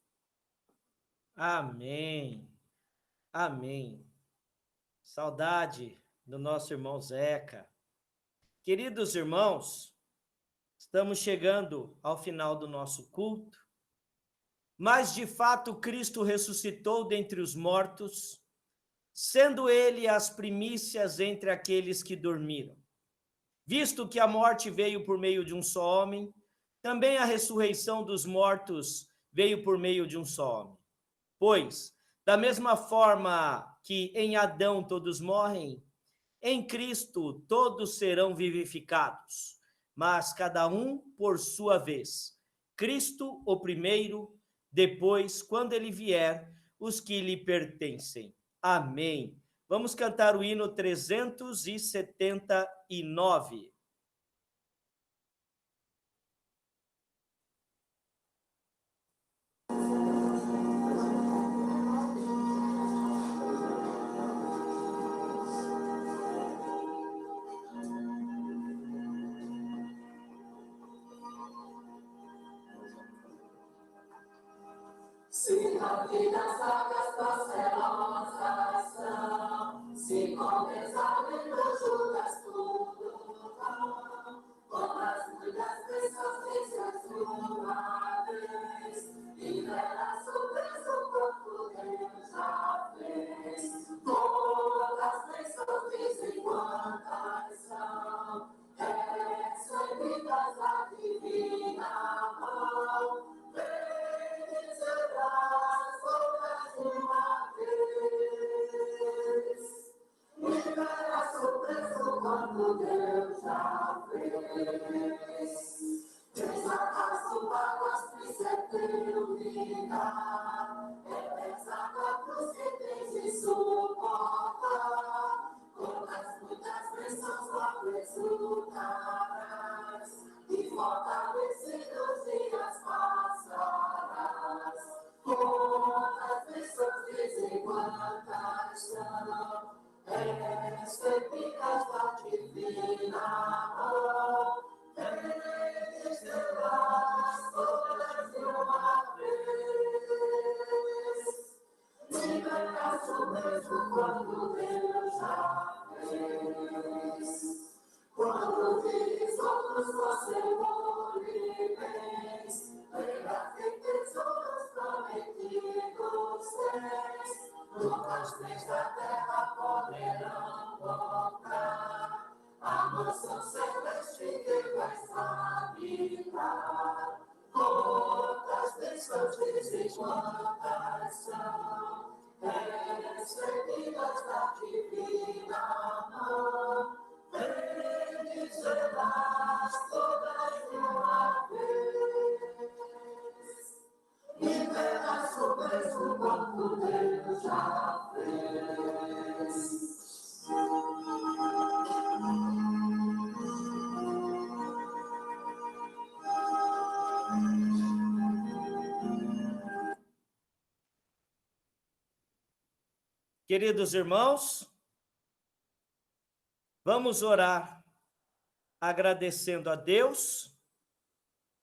Amém. Amém. Saudade do nosso irmão Zeca. Queridos irmãos, estamos chegando ao final do nosso culto, mas de fato Cristo ressuscitou dentre os mortos, sendo ele as primícias entre aqueles que dormiram. Visto que a morte veio por meio de um só homem, também a ressurreição dos mortos veio por meio de um só homem. Pois, da mesma forma que em Adão todos morrem, em Cristo todos serão vivificados, mas cada um por sua vez. Cristo o primeiro, depois, quando ele vier, os que lhe pertencem. Amém. Vamos cantar o hino 379. Se na vida as vagas procelosas são, se com desalento julgas tudo vão, como as muitas pessoas dizem uma vez, e nela surpresa o corpo Deus já fez. Todas pessoas dizem quantas são, recebidas da divina mão. Serás todas uma vez, e verás surpreso quando Deus já fez. Desacaso águas teu vida, é pesada a cruz que tens de suportar, com as muitas bênçãos logo exultarás, e fortalecidos dias passarás. Quantas pessoas dizem quantas são, recebidas da divina mão, serás todas de uma vez, e verás o mesmo quando Deus já fez. Quando vires outros você morreis, verás que tesouros prometidos tens, nunca três da terra poderão comprar a mansão celeste que vais habitar. Quantas bênçãos dizem quantas são, recebidas da divina mão, serás todas de uma vez, e verás o mesmo quanto Deus já fez. Queridos irmãos, vamos orar agradecendo a Deus,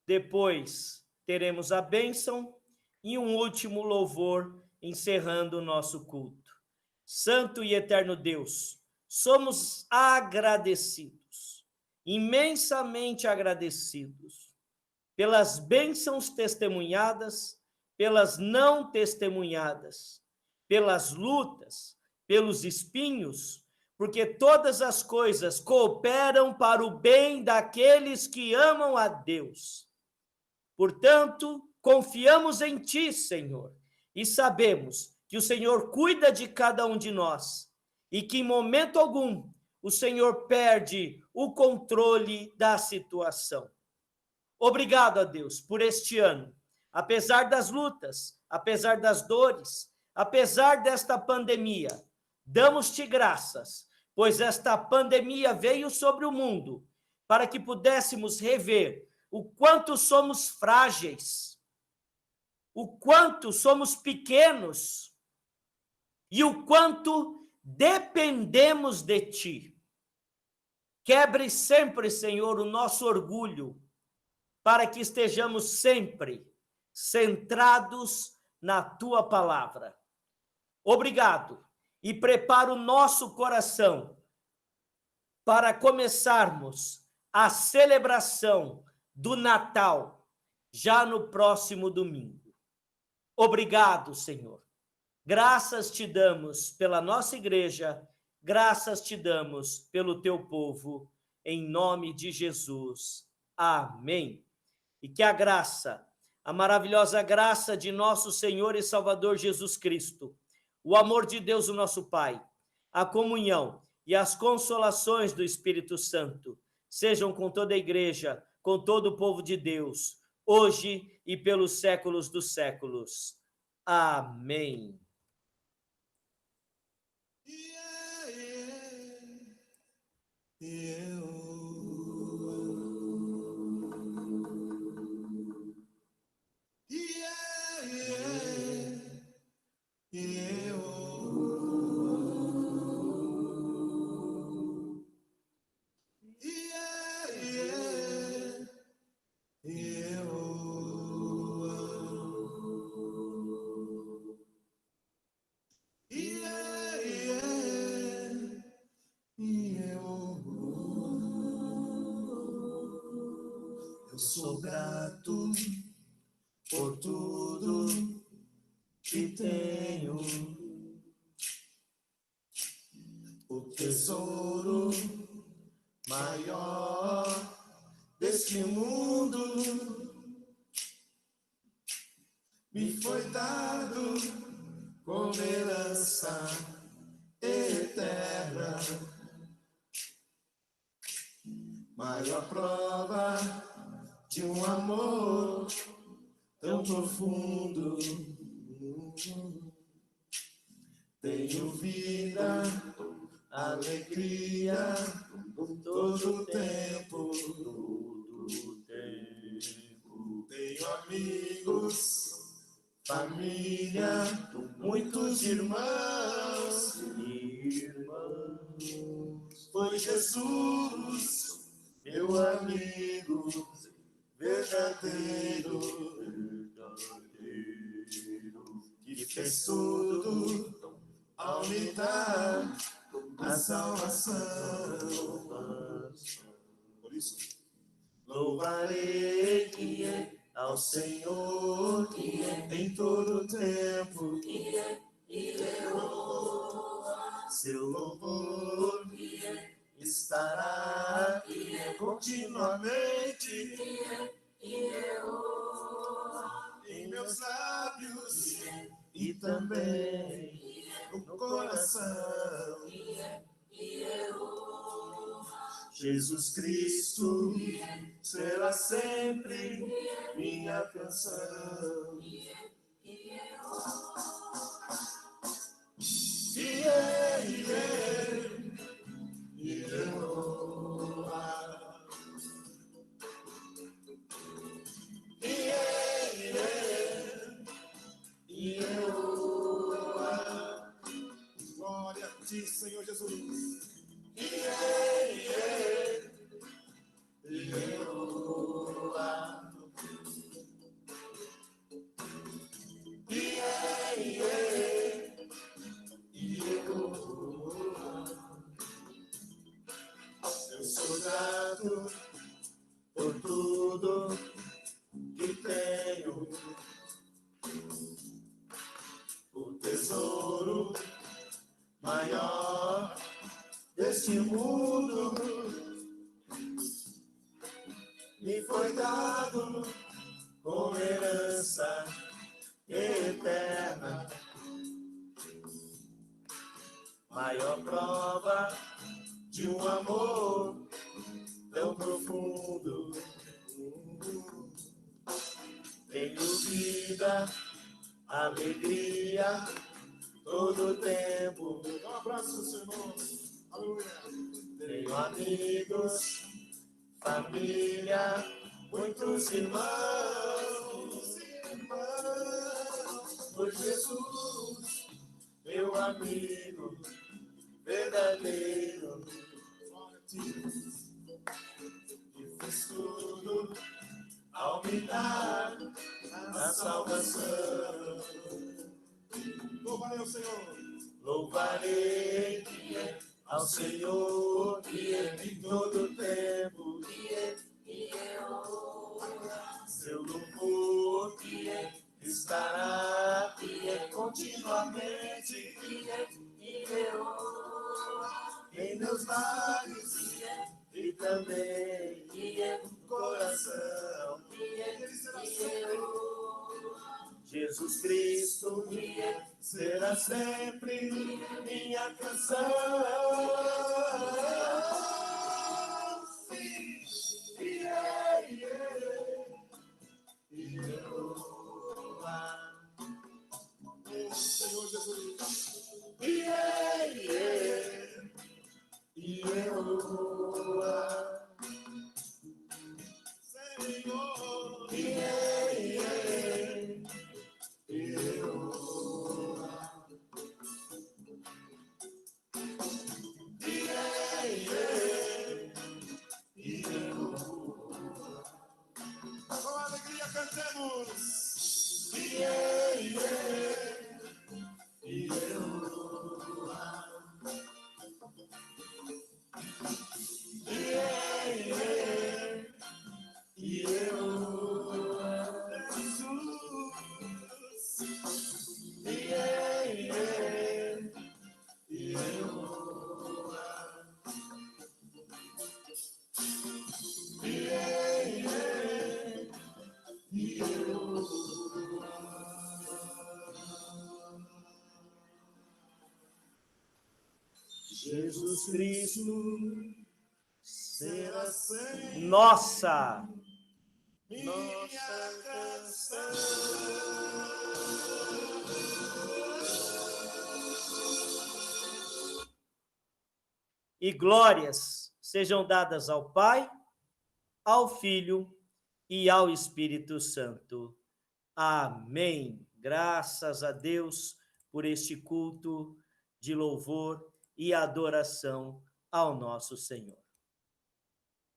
depois teremos a bênção e um último louvor encerrando o nosso culto. Santo e eterno Deus, somos agradecidos, imensamente agradecidos, pelas bênçãos testemunhadas, pelas não testemunhadas, pelas lutas, pelos espinhos, porque todas as coisas cooperam para o bem daqueles que amam a Deus. Portanto, confiamos em Ti, Senhor, e sabemos que o Senhor cuida de cada um de nós e que em momento algum o Senhor perde o controle da situação. Obrigado a Deus por este ano, apesar das lutas, apesar das dores, apesar desta pandemia. Damos-te graças, pois esta pandemia veio sobre o mundo para que pudéssemos rever o quanto somos frágeis, o quanto somos pequenos e o quanto dependemos de Ti. Quebre sempre, Senhor, o nosso orgulho, para que estejamos sempre centrados na Tua palavra. Obrigado, e prepara o nosso coração para começarmos a celebração do Natal já no próximo domingo. Obrigado, Senhor. Graças te damos pela nossa igreja, graças te damos pelo teu povo, em nome de Jesus. Amém. E que a graça, a maravilhosa graça de nosso Senhor e Salvador Jesus Cristo, o amor de Deus, o nosso Pai, a comunhão e as consolações do Espírito Santo sejam com toda a igreja, com todo o povo de Deus, hoje e pelos séculos dos séculos. Amém. Eu sou grato por tudo que tenho, o tesouro maior deste mundo me foi dado como herança eterna. Maior prova de um amor tão profundo. Tenho vida, alegria, todo o tempo. Tenho amigos, família, muitos irmãos e irmãs. Foi Jesus, meu amigo verdadeiro, que fez tudo ao me dar a salvação. Por isso, louvarei ao Senhor em todo tempo. Seu louvor estará continuamente em meus lábios e também no coração. Jesus Cristo será sempre minha canção. Glória a ti, Senhor Jesus. Eu sou grato por tudo que tenho, o tesouro maior deste mundo me foi dado como herança eterna. Maior prova de um amor tão profundo. Tenho vida, alegria, todo o tempo. Um abraço, Senhor. Aleluia. Tenho amigos, família, muitos irmãos. Por Jesus, meu meu amigo verdadeiro, que fez tudo ao me dar a salvação. Louvarei ao Senhor. Louvarei ao Senhor em todo tempo. Seu louvor estará continuamente em meus lábios e também no coração. Jesus Cristo será sempre minha canção. Senhor Jesus. Com alegria cantemos. Jesus Cristo será sempre Nossa canção. e glórias sejam dadas ao Pai, ao Filho e ao Espírito Santo. Amém. Graças a Deus por este culto de louvor e adoração ao nosso Senhor.